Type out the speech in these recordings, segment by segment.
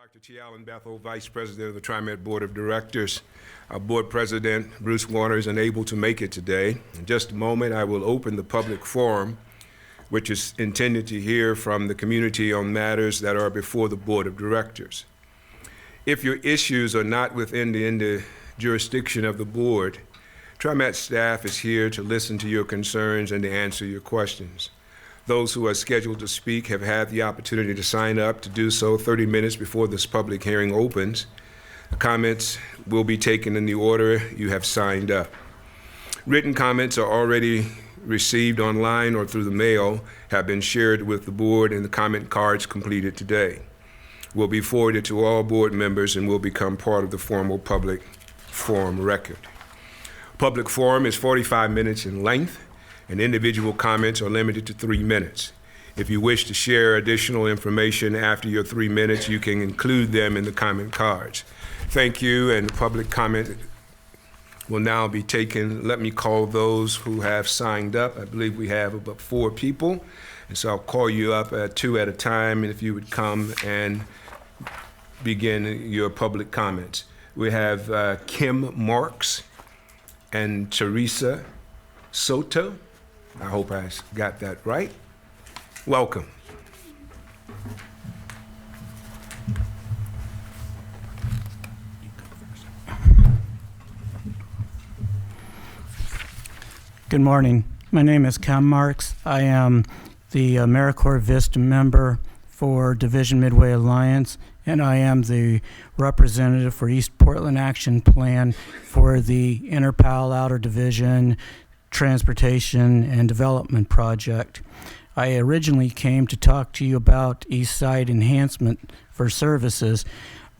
Dr. T. Allen Bethel, Vice President of the TriMet Board of Directors. Our Board President, Bruce Warner, is unable to make it today. In just a moment, I will open the public forum, which is intended to hear from the community on matters that are before the Board of Directors. If your issues are not within the jurisdiction of the Board, TriMet staff is here to listen to your concerns and to answer your questions. Those who are scheduled to speak have had the opportunity to sign up to do so 30 minutes before this public hearing opens. The comments will be taken in the order you have signed up. Written comments are already received online or through the mail, have been shared with the board, and the comment cards completed today will be forwarded to all board members and will become part of the formal public forum record. Public forum is 45 minutes in length, and individual comments are limited to 3 minutes. If you wish to share additional information after your 3 minutes, you can include them in the comment cards. Thank you, and public comment will now be taken. Let me call those who have signed up. I believe we have about 4 people, and so I'll call you up 2 at a time, and if you would come and begin your public comments. We have Kim Marks and Teresa Soto. I hope I got that right. Welcome. Good morning. My name is Kim Marks. I am the AmeriCorps Vista member for Division Midway Alliance, and I am the representative for East Portland Action Plan for the Interpal Outer Division Transportation and Development Project. I originally came to talk to you about East Side enhancement for services,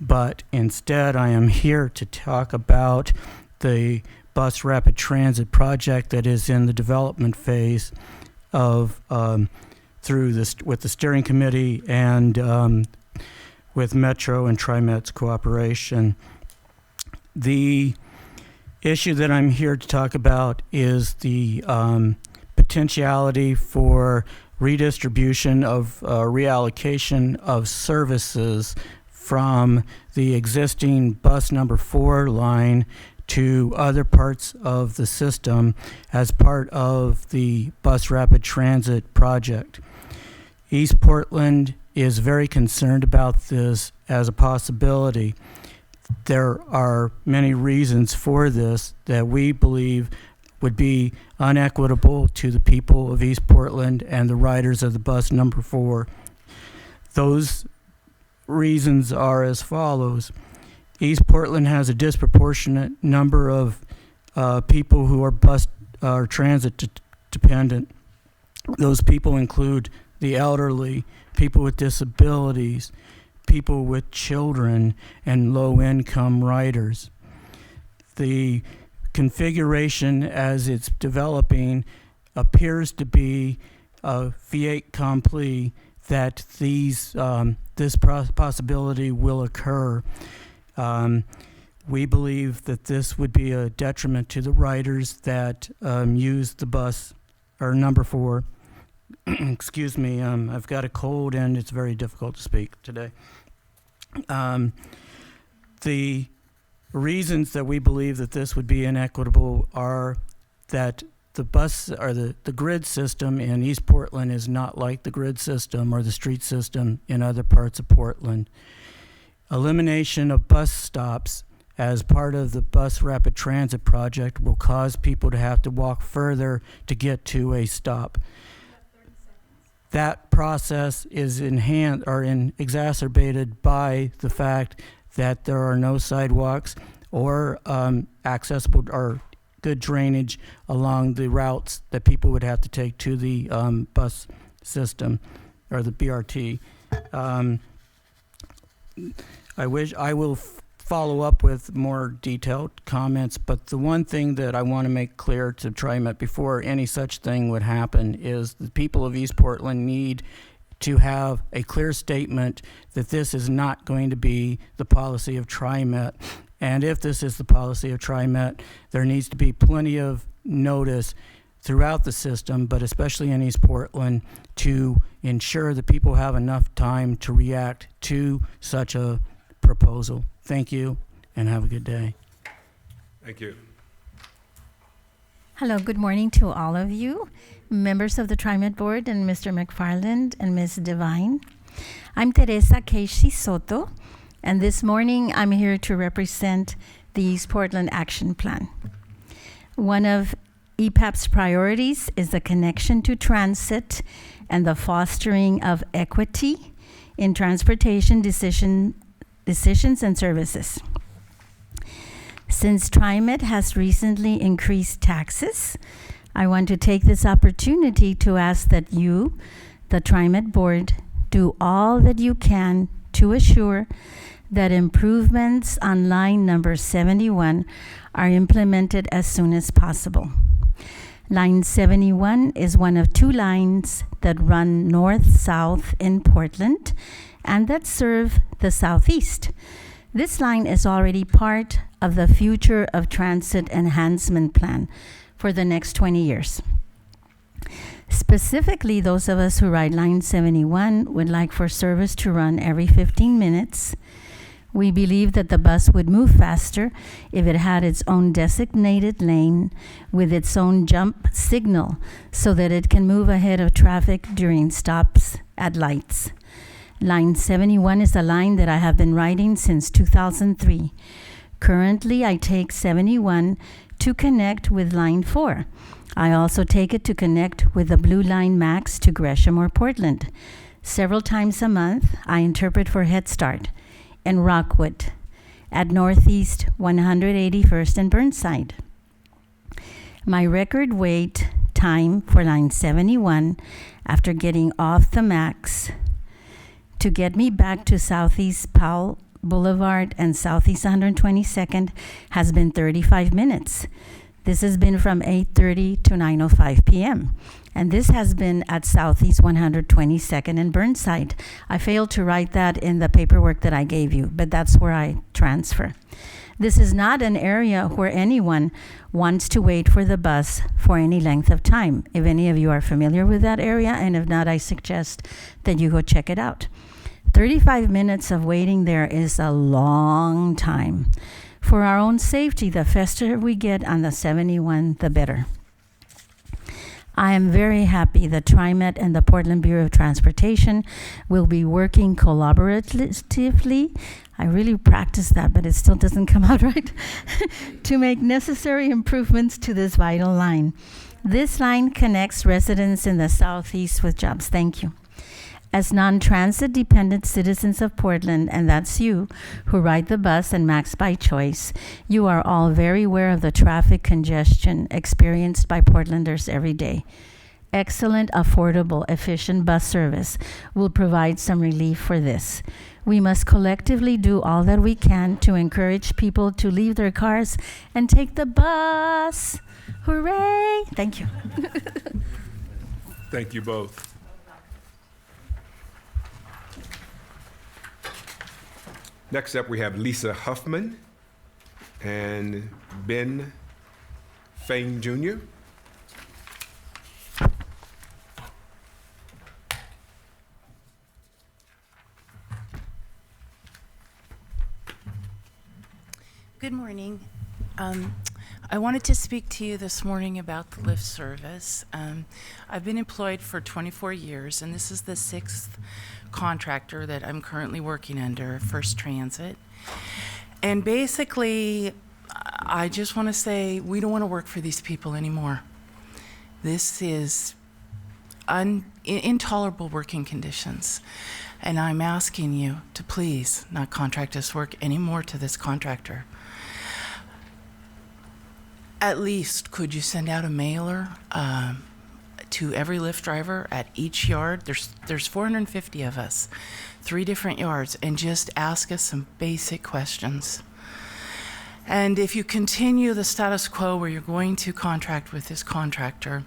but instead I am here to talk about the bus rapid transit project that is in the development phase of with the steering committee and with Metro and TriMet's cooperation. The issue that I'm here to talk about is the potentiality for redistribution of reallocation of services from the existing bus number 4 line to other parts of the system as part of the bus rapid transit project. East Portland is very concerned about this as a possibility. There are many reasons for this that we believe would be unequitable to the people of East Portland and the riders of the bus number 4. Those reasons are as follows. East Portland has a disproportionate number of people who are bus or transit dependent. Those people include the elderly, people with disabilities, people with children, and low-income riders. The configuration as it's developing appears to be a fait accompli that this possibility will occur. We believe that this would be a detriment to the riders that use the bus or number 4. Excuse me, I've got a cold and it's very difficult to speak today. The reasons that we believe that this would be inequitable are that the bus or the grid system in East Portland is not like the grid system or the street system in other parts of Portland. Elimination of bus stops as part of the bus rapid transit project will cause people to have to walk further to get to a stop. That process is exacerbated by the fact that there are no sidewalks or accessible or good drainage along the routes that people would have to take to the bus system or the BRT. I will follow up with more detailed comments, but the one thing that I want to make clear to TriMet before any such thing would happen is the people of East Portland need to have a clear statement that this is not going to be the policy of TriMet. And if this is the policy of TriMet, there needs to be plenty of notice throughout the system, but especially in East Portland, to ensure that people have enough time to react to such a proposal. Thank you, and have a good day. Thank you. Hello, good morning to all of you, members of the TriMet Board and Mr. McFarland and Ms. Devine. I'm Teresa Keishi Soto, and this morning I'm here to represent the East Portland Action Plan. One of EPAP's priorities is the connection to transit and the fostering of equity in transportation decisions and services. Since TriMet has recently increased taxes, I want to take this opportunity to ask that you, the TriMet Board, do all that you can to assure that improvements on line number 71 are implemented as soon as possible. Line 71 is one of two lines that run north-south in Portland and that serve the southeast. This line is already part of the Future of Transit Enhancement Plan for the next 20 years. Specifically, those of us who ride Line 71 would like for service to run every 15 minutes. We believe that the bus would move faster if it had its own designated lane with its own jump signal so that it can move ahead of traffic during stops at lights. Line 71 is a line that I have been riding since 2003. Currently, I take 71 to connect with Line 4. I also take it to connect with the Blue Line Max to Gresham or Portland. Several times a month, I interpret for Head Start in Rockwood at Northeast 181st and Burnside. My record wait time for Line 71 after getting off the Max to get me back to Southeast Powell Boulevard and Southeast 122nd has been 35 minutes. This has been from 8:30 to 9:05 p.m. And this has been at Southeast 122nd and Burnside. I failed to write that in the paperwork that I gave you, but that's where I transfer. This is not an area where anyone wants to wait for the bus for any length of time. If any of you are familiar with that area, and if not, I suggest that you go check it out. 35 minutes of waiting there is a long time. For our own safety, the faster we get on the 71, the better. I am very happy that TriMet and the Portland Bureau of Transportation will be working collaboratively. I really practiced that, but it still doesn't come out right, to make necessary improvements to this vital line. This line connects residents in the southeast with jobs. Thank you. As non-transit dependent citizens of Portland, and that's you, who ride the bus and Max by choice, you are all very aware of the traffic congestion experienced by Portlanders every day. Excellent, affordable, efficient bus service will provide some relief for this. We must collectively do all that we can to encourage people to leave their cars and take the bus. Hooray! Thank you. Thank you both. Next up, we have Lisa Huffman and Ben Fain Jr. Good morning. I wanted to speak to you this morning about the Lyft service. I've been employed for 24 years, and this is the 6th contractor that I'm currently working under, First Transit. And basically, I just want to say we don't want to work for these people anymore. This is intolerable working conditions. And I'm asking you to please not contract us work anymore to this contractor. At least, could you send out a mailer to every Lyft driver at each yard? There's 450 of us, 3 different yards, and just ask us some basic questions. And if you continue the status quo where you're going to contract with this contractor,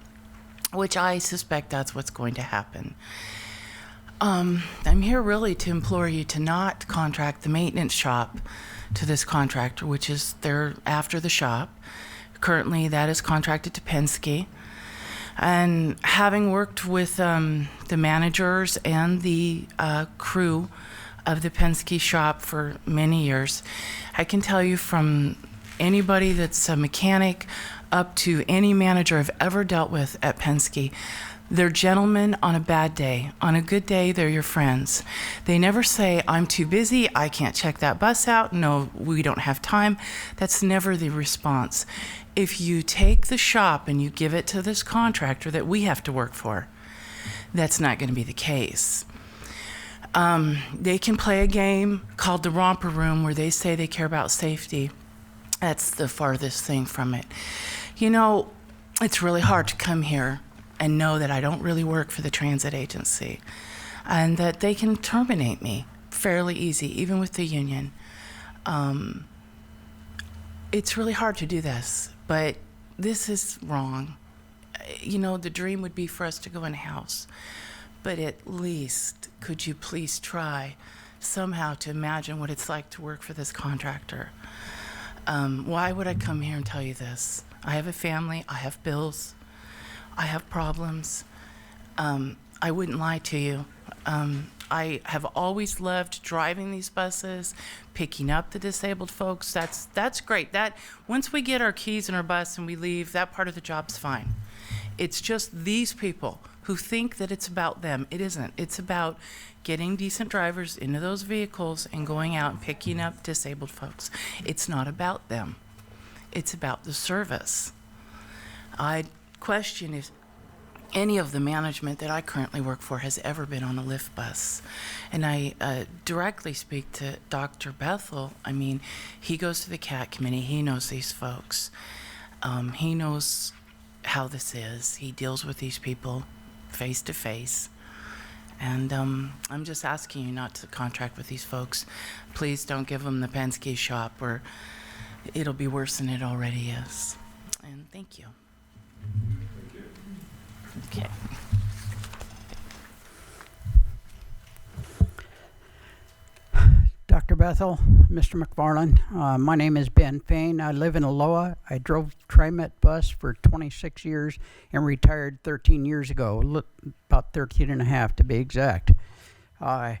which I suspect that's what's going to happen, I'm here really to implore you to not contract the maintenance shop to this contractor, which is there after the shop. Currently, that is contracted to Penske. And having worked with the managers and the crew of the Penske shop for many years. I can tell you from anybody that's a mechanic up to any manager I've ever dealt with at Penske, they're gentlemen on a bad day. On a good day, they're your friends. They never say, I'm too busy, I can't check that bus out, no, we don't have time. That's never the response. If you take the shop and you give it to this contractor that we have to work for, that's not going to be the case. They can play a game called the romper room where they say they care about safety. That's the farthest thing from it. You know, it's really hard to come here and know that I don't really work for the transit agency and that they can terminate me fairly easy, even with the union. It's really hard to do this, but this is wrong. You know, the dream would be for us to go in-house, but at least could you please try somehow to imagine what it's like to work for this contractor? Why would I come here and tell you this? I have a family, I have bills, I have problems. I wouldn't lie to you. I have always loved driving these buses, picking up the disabled folks. That's great. That once we get our keys in our bus and we leave, that part of the job's fine. It's just these people who think that it's about them. It isn't. It's about getting decent drivers into those vehicles and going out and picking up disabled folks. It's not about them. It's about the service. I question if any of the management that I currently work for has ever been on a Lyft bus. And I directly speak to Dr. Bethel. I mean, he goes to the CAT committee. He knows these folks. He knows how this is. He deals with these people face to face. And I'm just asking you not to contract with these folks. Please don't give them the Penske shop or it'll be worse than it already is. And thank you. Okay. Dr. Bethel, Mr. McFarland, my name is Ben Fain. I live in Aloha. I drove TriMet bus for 26 years and retired 13 years ago, about 13 and a half to be exact. I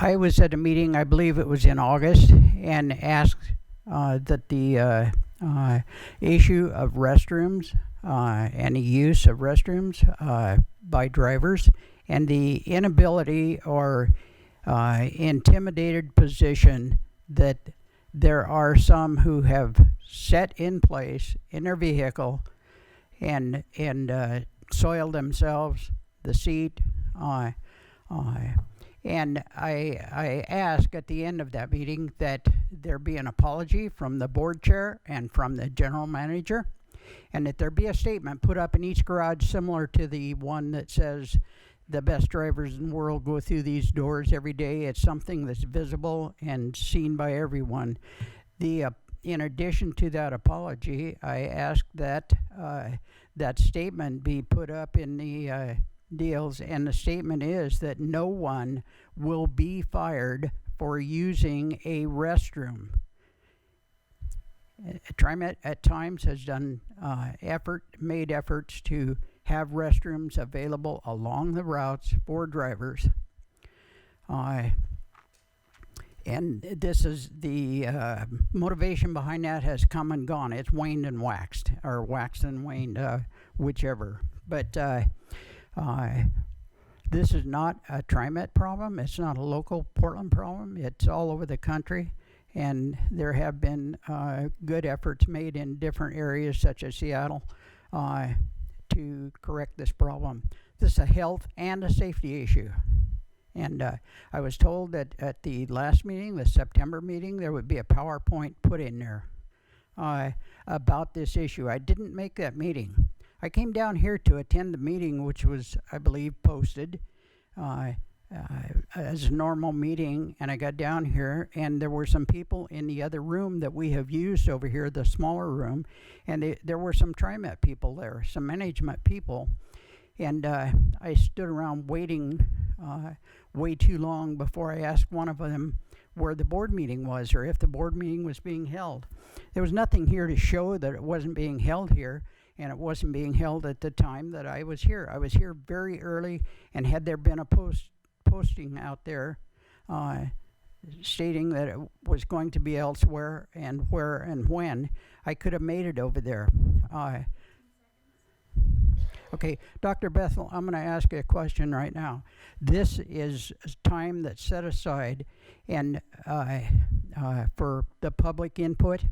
was at a meeting, I believe it was in August, and asked that the issue of restrooms and the use of restrooms by drivers and the inability or intimidated position that there are some who have set in place in their vehicle and soiled themselves, the seat. And I ask at the end of that meeting that there be an apology from the board chair and from the general manager, and that there be a statement put up in each garage similar to the one that says the best drivers in the world go through these doors every day. It's something that's visible and seen by everyone. In addition to that apology, I ask that that statement be put up in the deals, and the statement is that no one will be fired for using a restroom. TriMet at times has done made efforts to have restrooms available along the routes for drivers. And this is the motivation behind that has come and gone. It's waned and waxed, or waxed and waned, whichever. But this is not a TriMet problem. It's not a local Portland problem. It's all over the country. And there have been good efforts made in different areas, such as Seattle, to correct this problem. This is a health and a safety issue. And I was told that at the last meeting, the September meeting, there would be a PowerPoint put in there about this issue. I didn't make that meeting. I came down here to attend the meeting, which was, I believe, posted as a normal meeting, and I got down here, and there were some people in the other room that we have used over here, the smaller room, and there were some TriMet people there, some management people, and I stood around waiting way too long before I asked one of them where the board meeting was, or if the board meeting was being held. There was nothing here to show that it wasn't being held here, and it wasn't being held at the time that I was here. I was here very early, and had there been a posting out there stating that it was going to be elsewhere and where and when, I could have made it over there. Okay, Dr. Bethel, I'm going to ask you a question right now. This is time that's set aside and for the public input,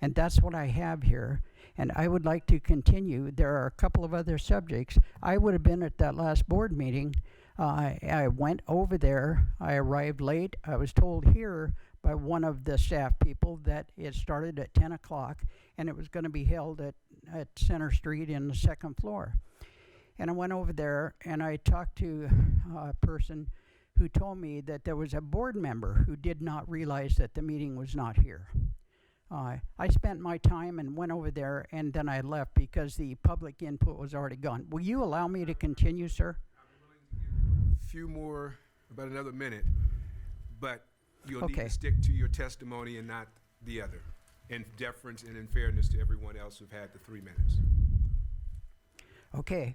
and that's what I have here. And I would like to continue. There are a couple of other subjects. I would have been at that last board meeting. I went over there. I arrived late. I was told here by one of the staff people that it started at 10 o'clock and it was going to be held at Center Street in the second floor. And I went over there and I talked to a person who told me that there was a board member who did not realize that the meeting was not here. I spent my time and went over there and then I left because the public input was already gone. Will you allow me to continue, sir? A few more, about another minute, but you'll need Okay. to stick to your testimony and not the other, in deference and in fairness to everyone else who've had the 3 minutes. Okay.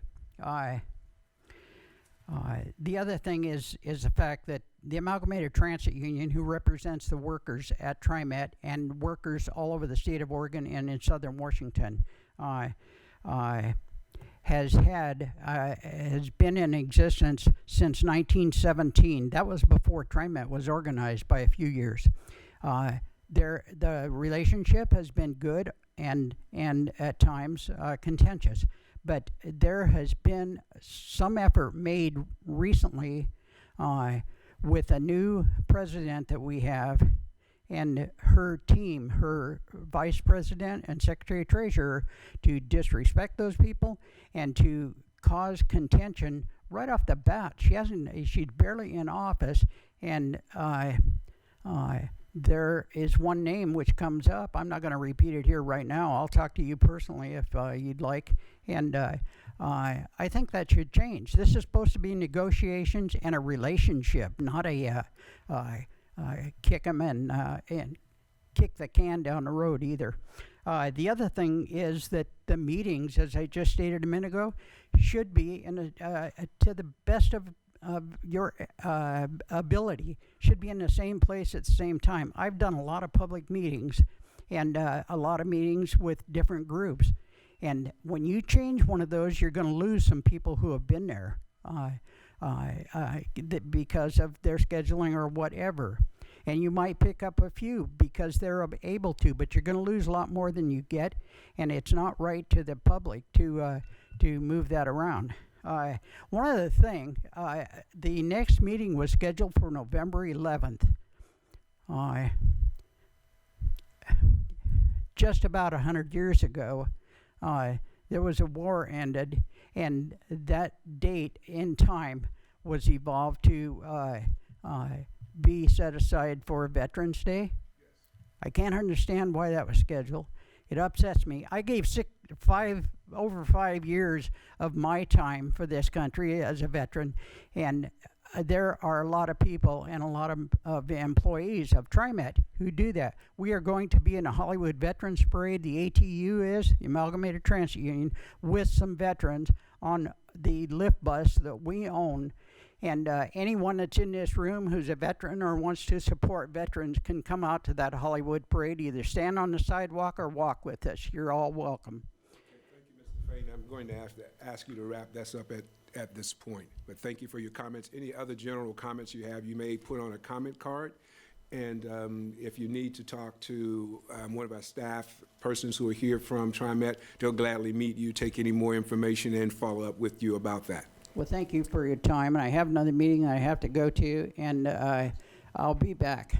The other thing is the fact that the Amalgamated Transit Union, who represents the workers at TriMet and workers all over the state of Oregon and in southern Washington, has been in existence since 1917. That was before TriMet was organized by a few years. The relationship has been good and at times contentious. But there has been some effort made recently with a new president that we have and her team, her vice president and secretary treasurer, to disrespect those people and to cause contention right off the bat. She's barely in office, and there is one name which comes up. I'm not going to repeat it here right now. I'll talk to you personally if you'd like. And I think that should change. This is supposed to be negotiations and a relationship, not a kick them and kick the can down the road either. The other thing is that the meetings, as I just stated a minute ago, should be to the best of your ability, should be in the same place at the same time. I've done a lot of public meetings and a lot of meetings with different groups. And when you change one of those, you're going to lose some people who have been there because of their scheduling or whatever. And you might pick up a few because they're able to, but you're going to lose a lot more than you get. And it's not right to the public to move that around. One other thing, the next meeting was scheduled for November 11th. Just about 100 years ago, there was a war ended, and that date in time was evolved to be set aside for Veterans Day. Yes. I can't understand why that was scheduled. It upsets me. I gave over 5 years of my time for this country as a veteran, and there are a lot of people and a lot of employees of TriMet who do that. We are going to be in a Hollywood Veterans Parade. The ATU is, the Amalgamated Transit Union, with some veterans on the lift bus that we own. And anyone that's in this room who's a veteran or wants to support veterans can come out to that Hollywood Parade, either stand on the sidewalk or walk with us. You're all welcome. Okay, thank you, Mr. Fain. I'm going to ask you to wrap this up at this point. But thank you for your comments. Any other general comments you have, you may put on a comment card. And if you need to talk to one of our staff persons who are here from TriMet, they'll gladly meet you, take any more information, and follow up with you about that. Well, thank you for your time. And I have another meeting I have to go to, and I'll be back.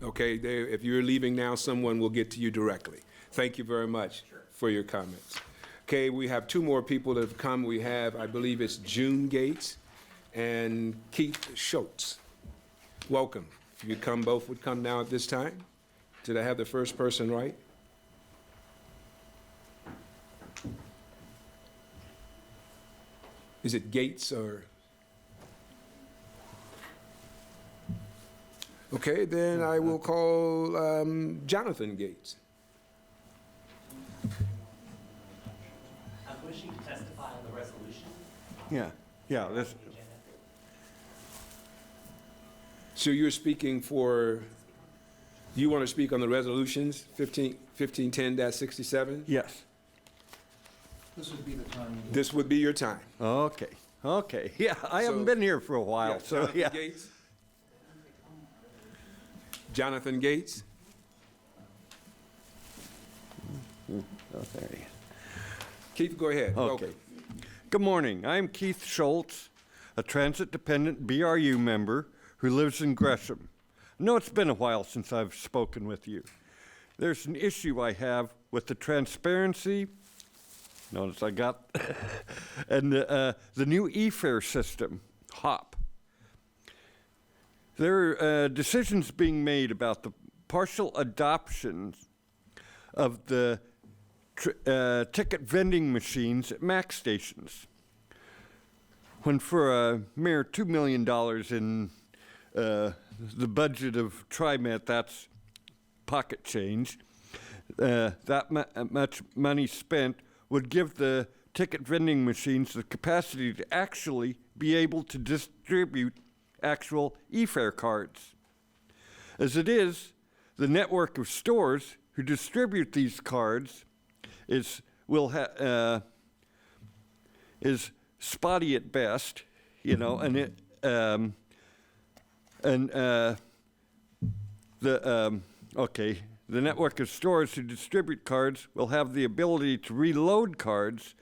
Okay, if you're leaving now, someone will get to you directly. Thank you very much for your comments. Okay, we have two more people that have come. We have, I believe it's June Gates and Keith Schultz. Welcome. If you come, both would come now at this time. Did I have the first person right? Is it Gates or? Okay, then I will call Jonathan Gates. I'm wishing to testify on the resolution. Yeah, let's, So you're speaking for, you want to speak on the resolutions, 1510-67? Yes. This would be your time. Okay. Okay. Yeah, I haven't So- been here for a while, so Jonathan yeah. Gates? Jonathan Gates? Okay. Keith, go ahead. Okay. Welcome. Good morning. I'm Keith Schultz, a transit-dependent BRU member who lives in Gresham. I know it's been a while since I've spoken with you. There's an issue I have with the transparency, notice I got, and the new e-fare system, HOP. There are decisions being made about the partial adoption of the ticket vending machines at MAX stations. When for a mere $2 million in the budget of TriMet, that's pocket change, that much money spent would give the ticket vending machines the capacity to actually be able to distribute actual e-fare cards. As it is, the network of stores who distribute these cards is spotty at best, you know, and the network of stores who distribute cards will have the ability to reload cards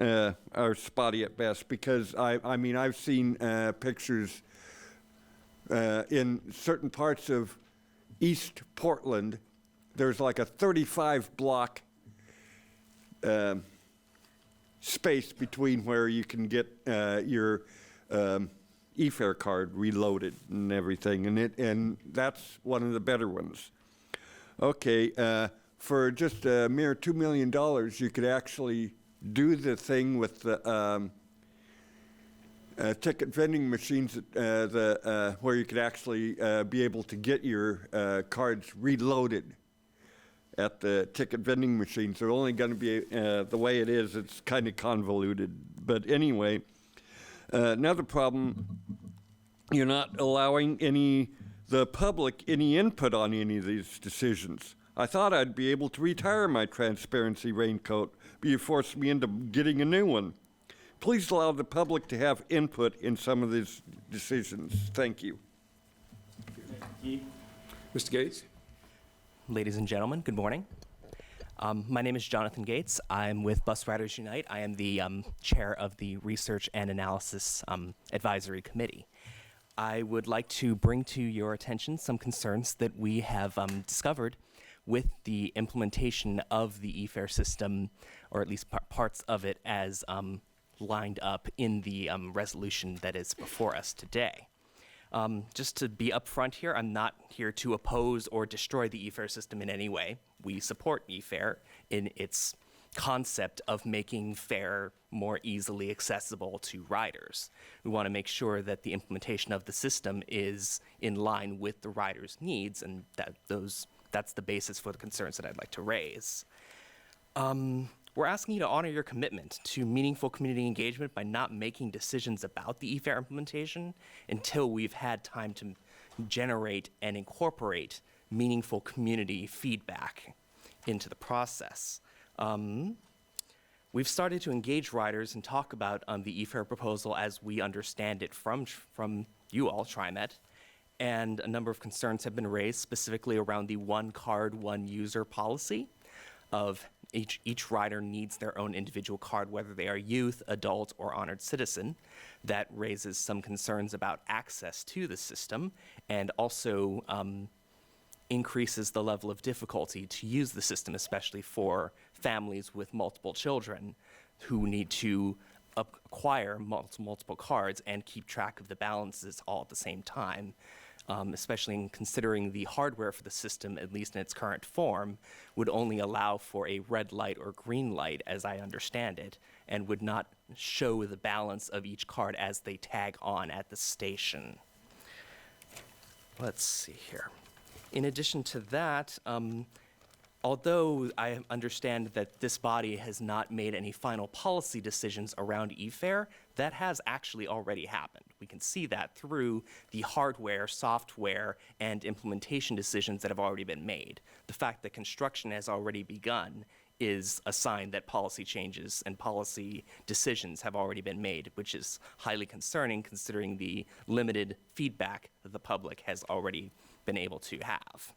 are spotty at best, because I mean I've seen pictures in certain parts of East Portland. There's like a 35 block space between where you can get your e-fare card reloaded and everything, and that's one of the better ones. Okay, for just a mere $2 million, you could actually do the thing with the ticket vending machines, where you could actually be able to get your cards reloaded at the ticket vending machines. They're only going to be, the way it is, it's kind of convoluted. But anyway, another problem, you're not allowing the public any input on any of these decisions. I thought I'd be able to retire my transparency raincoat, but you forced me into getting a new one. Please allow the public to have input in some of these decisions. Thank you. Mr. Gates? Ladies and gentlemen, good morning. My name is Jonathan Gates. I'm with Bus Riders Unite. I am the chair of the Research and Analysis Advisory Committee. I would like to bring to your attention some concerns that we have discovered with the implementation of the e-fare system, or at least parts of it, as lined up in the resolution that is before us today. Just to be upfront here, I'm not here to oppose or destroy the e-fare system in any way. We support e-fare in its concept of making fare more easily accessible to riders. We want to make sure that the implementation of the system is in line with the riders' needs, and that's the basis for the concerns that I'd like to raise. We're asking you to honor your commitment to meaningful community engagement by not making decisions about the e-fare implementation until we've had time to generate and incorporate meaningful community feedback into the process. We've started to engage riders and talk about the e-fare proposal as we understand it from you all, TriMet, and a number of concerns have been raised specifically around the one card, one user policy of each rider needs their own individual card, whether they are youth, adult, or honored citizen. That raises some concerns about access to the system, and also increases the level of difficulty to use the system, especially for families with multiple children who need to acquire multiple cards and keep track of the balances all at the same time. Especially in considering the hardware for the system, at least in its current form, would only allow for a red light or green light, as I understand it, and would not show the balance of each card as they tag on at the station. Let's see here. In addition to that, Although I understand that this body has not made any final policy decisions around e-fare, that has actually already happened. We can see that through the hardware, software, and implementation decisions that have already been made. The fact that construction has already begun is a sign that policy changes and policy decisions have already been made, which is highly concerning considering the limited feedback that the public has already been able to have.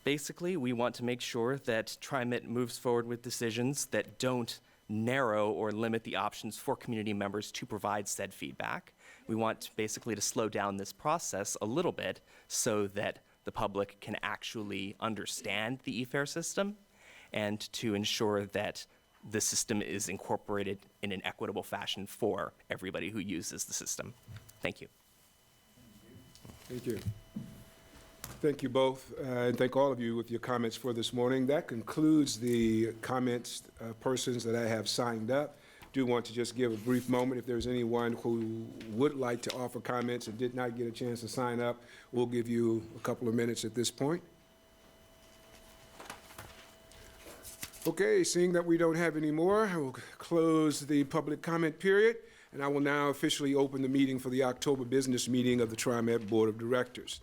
Basically, we want to make sure that TriMet moves forward with decisions that don't narrow or limit the options for community members to provide said feedback. We want basically to slow down this process a little bit so that the public can actually understand the e-fare system and to ensure that the system is incorporated in an equitable fashion for everybody who uses the system. Thank you. Thank you. Thank you both, and thank all of you with your comments for this morning. That concludes the comments persons that I have signed up. Do want to just give a brief moment if there's anyone who would like to offer comments and did not get a chance to sign up. We'll give you a couple of minutes at this point. Okay, seeing that we don't have any more, I will close the public comment period, and I will now officially open the meeting for the October business meeting of the TriMet Board of Directors.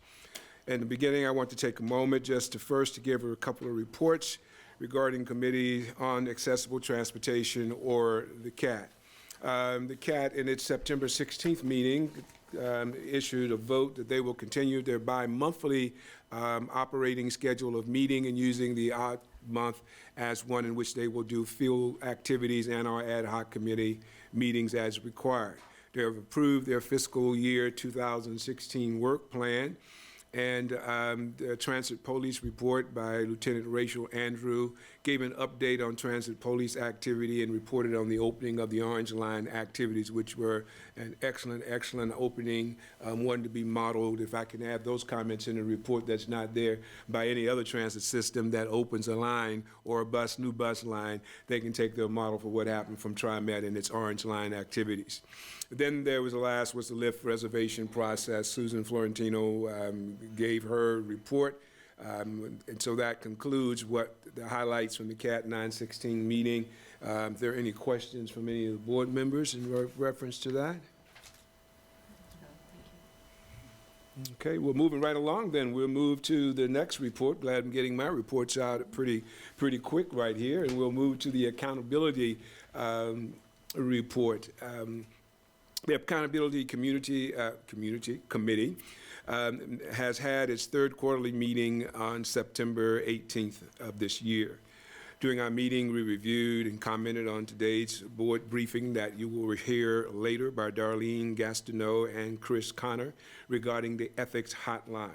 In the beginning, I want to take a moment just to first to give a couple of reports regarding Committee on Accessible Transportation, or the CAT. The CAT, in its September 16th meeting, issued a vote that they will continue their bi-monthly operating schedule of meeting and using the odd month as one in which they will do field activities and our ad hoc committee meetings as required. They have approved their fiscal year 2016 work plan, and the Transit Police report by Lieutenant Rachel Andrew gave an update on Transit Police activity and reported on the opening of the Orange Line activities, which were an excellent, excellent opening, one to be modeled, if I can add those comments in a report that's not there by any other transit system that opens a line or a new bus line. They can take their model for what happened from TriMet and its Orange Line activities. Then there was the lift reservation process. Susan Florentino gave her report. And so that concludes what the highlights from the CAT 916 meeting. If there are any questions from any of the board members in reference to that? Okay, we're moving right along then. We'll move to the next report. Glad I'm getting my reports out pretty quick right here. And we'll move to the accountability report. The Accountability Committee has had its third quarterly meeting on September 18th of this year. During our meeting, we reviewed and commented on today's board briefing that you will hear later by Darlene Gastineau and Chris Connor regarding the ethics hotline.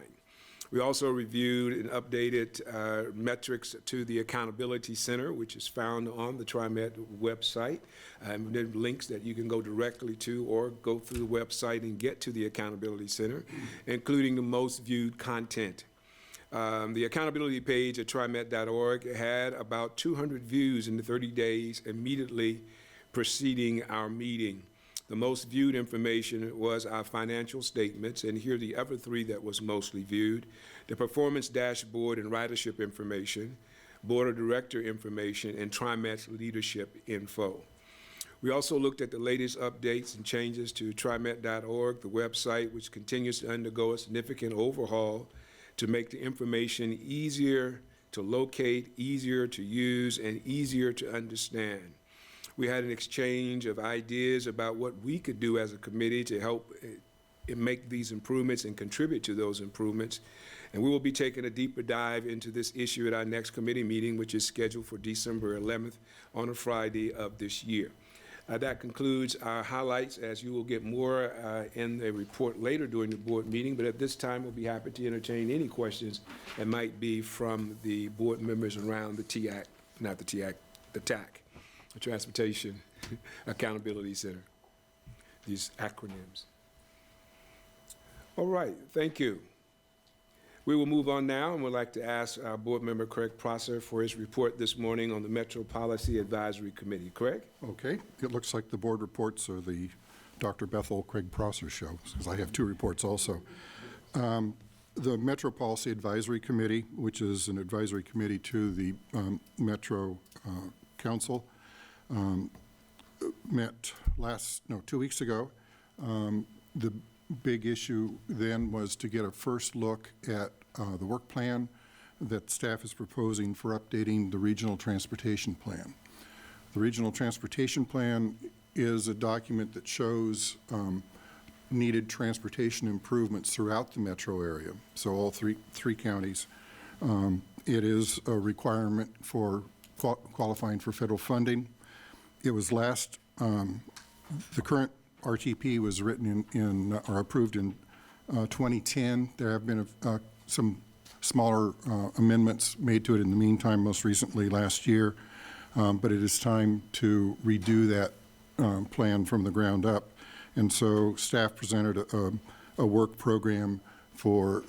We also reviewed and updated metrics to the Accountability Center, which is found on the TriMet website. There are links that you can go directly to or go through the website and get to the Accountability Center, including the most viewed content. The accountability page at TriMet.org had about 200 views in the 30 days immediately preceding our meeting. The most viewed information was our financial statements, and here are the other three that was mostly viewed: the performance dashboard and ridership information, board of director information, and TriMet's leadership info. We also looked at the latest updates and changes to TriMet.org, the website, which continues to undergo a significant overhaul to make the information easier to locate, easier to use, and easier to understand. We had an exchange of ideas about what we could do as a committee to help make these improvements and contribute to those improvements. And we will be taking a deeper dive into this issue at our next committee meeting, which is scheduled for December 11th on a Friday of this year. That concludes our highlights, as you will get more in the report later during the board meeting. But at this time, we'll be happy to entertain any questions that might be from the board members around the TAC, not the TAC, the TAC. The Transportation Accountability Center, these acronyms. All right, thank you. We will move on now, and would like to ask our board member, Craig Prosser, for his report this morning on the Metro Policy Advisory Committee. Craig? Okay, it looks like the board reports are the Dr. Bethel Craig Prosser show, because I have two reports also. The Metro Policy Advisory Committee, which is an advisory committee to the Metro Council, met 2 weeks ago. The big issue then was to get a first look at the work plan that staff is proposing for updating the Regional Transportation Plan. The Regional Transportation Plan is a document that shows needed transportation improvements throughout the metro area, so all three counties. It is a requirement for qualifying for federal funding. It was the current RTP was written or approved in 2010. There have been some smaller amendments made to it in the meantime, most recently last year, but it is time to redo that plan from the ground up. And so staff presented a work program for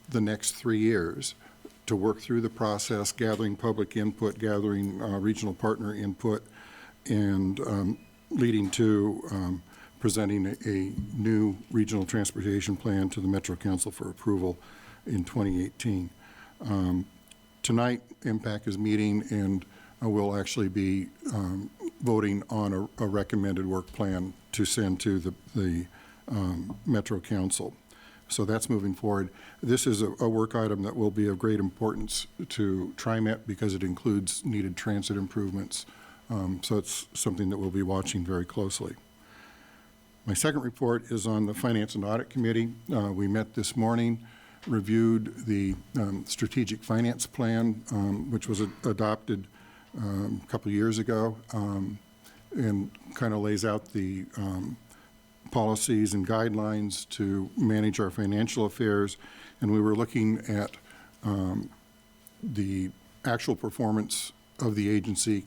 the next 3 years to work through the process, gathering public input, gathering regional partner input, and leading to presenting a new regional transportation plan to the Metro Council for approval in 2018. Tonight, MPAC is meeting, and we'll actually be voting on a recommended work plan to send to the Metro Council. So that's moving forward. This is a work item that will be of great importance to TriMet because it includes needed transit improvements. So it's something that we'll be watching very closely. My second report is on the Finance and Audit Committee. We met this morning, reviewed the strategic finance plan, which was adopted a couple of years ago, and kind of lays out the policies and guidelines to manage our financial affairs. And we were looking at the actual performance of the agency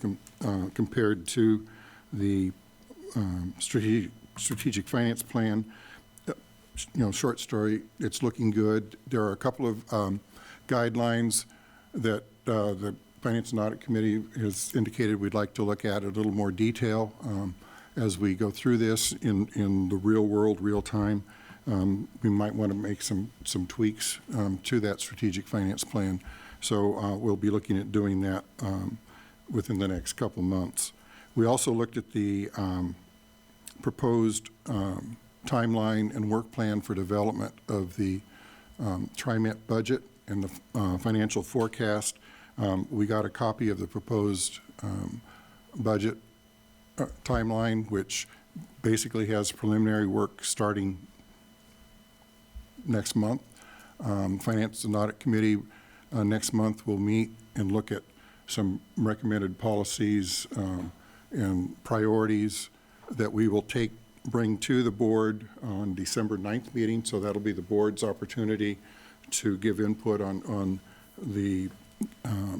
compared to the strategic finance plan. Short story, it's looking good. There are a couple of guidelines that the Finance and Audit Committee has indicated we'd like to look at a little more detail as we go through this in the real world, real time. We might want to make some tweaks to that strategic finance plan. So we'll be looking at doing that within the next couple months. We also looked at the proposed timeline and work plan for development of the TriMet budget and the financial forecast. We got a copy of the proposed budget timeline, which basically has preliminary work starting next month. Finance and Audit Committee next month will meet and look at some recommended policies and priorities that we will bring to the board on December 9th meeting. So that'll be the board's opportunity to give input on the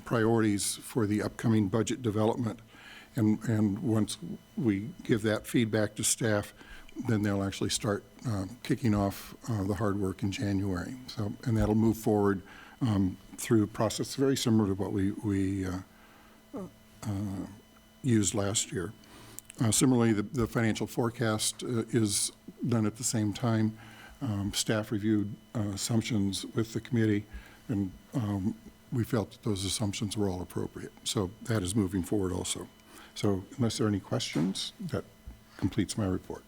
priorities for the upcoming budget development. And once we give that feedback to staff, then they'll actually start kicking off the hard work in January. So, and that'll move forward through a process very similar to what we used last year. Similarly, the financial forecast is done at the same time. Staff reviewed assumptions with the committee, and we felt that those assumptions were all appropriate. So that is moving forward also. So unless there are any questions, that completes my report.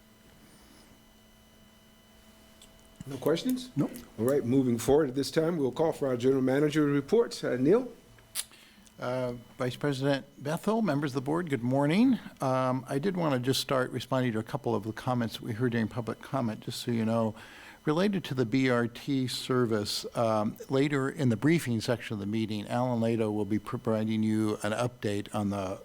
No questions? No. All right, moving forward at this time, we'll call for our general manager reports. Neil? Vice President Bethel, members of the board, good morning. I did want to just start responding to a couple of the comments we heard during public comment, just so you know. Related to the BRT service, later in the briefing section of the meeting, Alan Lato will be providing you an update on the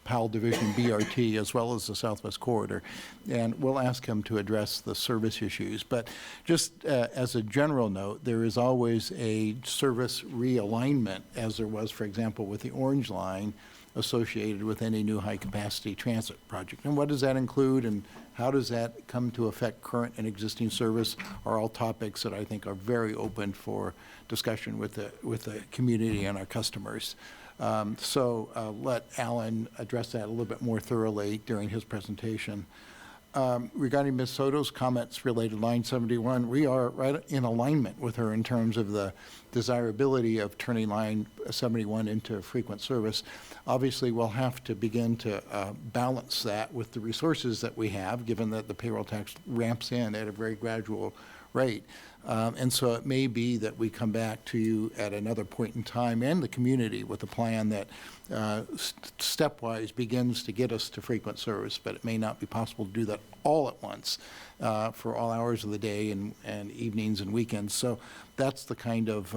PAL Division BRT as well as the Southwest Corridor, and we'll ask him to address the service issues. But just as a general note, there is always a service realignment, as there was, for example, with the Orange Line associated with any new high-capacity transit project. And what does that include, and how does that come to affect current and existing service are all topics that I think are very open for discussion with the community and our customers. So let Alan address that a little bit more thoroughly during his presentation. regarding Ms. Soto's comments related to line 71, we are right in alignment with her in terms of the desirability of turning line 71 into frequent service. Obviously, we'll have to begin to balance that with the resources that we have, given that the payroll tax ramps in at a very gradual rate. And so it may be that we come back to you at another point in time and the community with a plan that stepwise begins to get us to frequent service, but it may not be possible to do that all at once for all hours of the day and evenings and weekends. So that's the kind of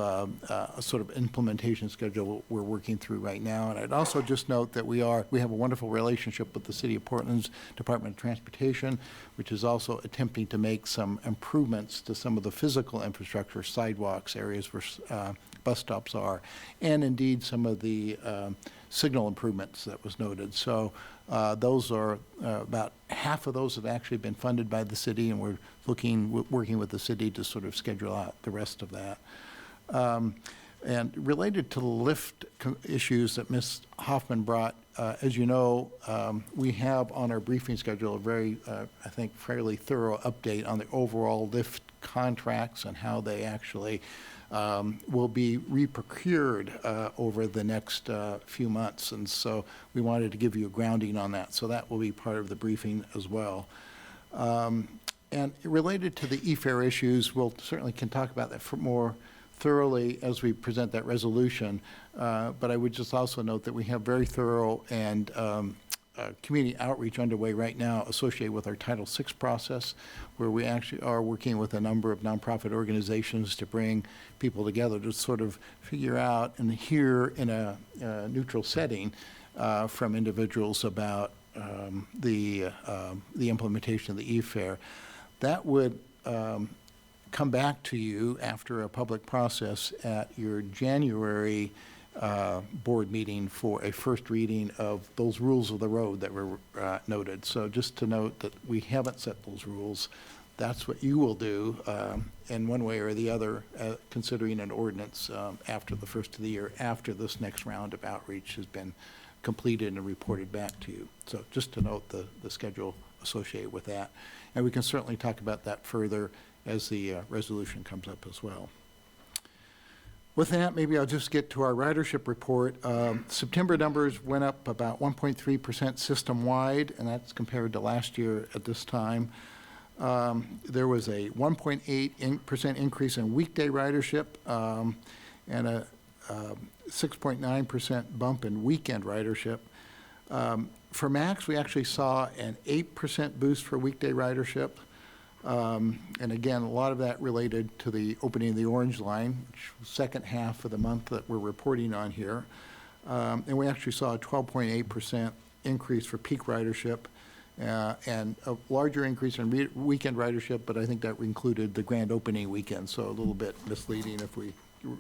sort of implementation schedule we're working through right now. And I'd also just note that we have a wonderful relationship with the City of Portland's Department of Transportation, which is also attempting to make some improvements to some of the physical infrastructure, sidewalks, areas where bus stops are, and indeed some of the signal improvements that was noted. So those are about half of those have actually been funded by the city, and we're working with the city to sort of schedule out the rest of that. And related to the lift issues that Ms. Hoffman brought, as you know, we have on our briefing schedule a very, I think, fairly thorough update on the overall lift contracts and how they actually will be reprocured over the next few months. And so we wanted to give you a grounding on that. So that will be part of the briefing as well. And related to the e-fare issues, we'll certainly can talk about that for more thoroughly as we present that resolution. But I would just also note that we have very thorough and community outreach underway right now associated with our Title VI process, where we actually are working with a number of nonprofit organizations to bring people together to sort of figure out and hear in a neutral setting from individuals about the implementation of the e-fare. That would come back to you after a public process at your January board meeting for a first reading of those rules of the road that were noted. So just to note that we haven't set those rules. That's what you will do in one way or the other, considering an ordinance after the first of the year, after this next round of outreach has been completed and reported back to you. So just to note the schedule associated with that. And we can certainly talk about that further as the resolution comes up as well. With that, maybe I'll just get to our ridership report. September numbers went up about 1.3% system-wide, and that's compared to last year at this time. There was a 1.8% increase in weekday ridership and a 6.9% bump in weekend ridership. For MAX, we actually saw an 8% boost for weekday ridership. And again, a lot of that related to the opening of the Orange Line, which was second half of the month that we're reporting on here. And we actually saw a 12.8% increase for peak ridership and a larger increase in weekend ridership, but I think that included the grand opening weekend, so a little bit misleading if we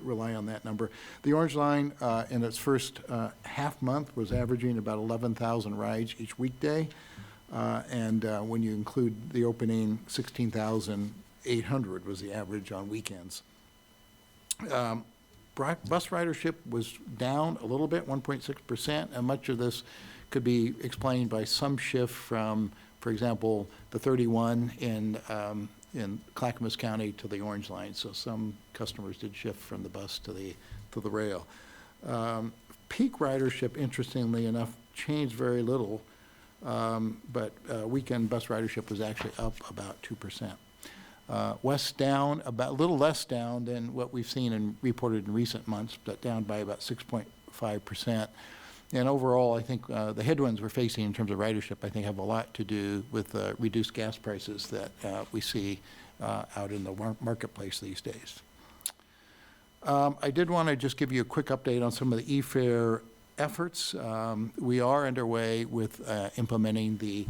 rely on that number. The Orange Line in its first half month was averaging about 11,000 rides each weekday. And when you include the opening, 16,800 was the average on weekends. Bus ridership was down a little bit, 1.6%, and much of this could be explained by some shift from, for example, the 31 in Clackamas County to the Orange Line. So some customers did shift from the bus to the rail. Peak ridership, interestingly enough, changed very little. But weekend bus ridership was actually up about 2%. West down, about a little less down than what we've seen and reported in recent months, but down by about 6.5%. And overall, I think the headwinds we're facing in terms of ridership, I think, have a lot to do with reduced gas prices that we see out in the marketplace these days. I did want to just give you a quick update on some of the e-fare efforts. We are underway with implementing the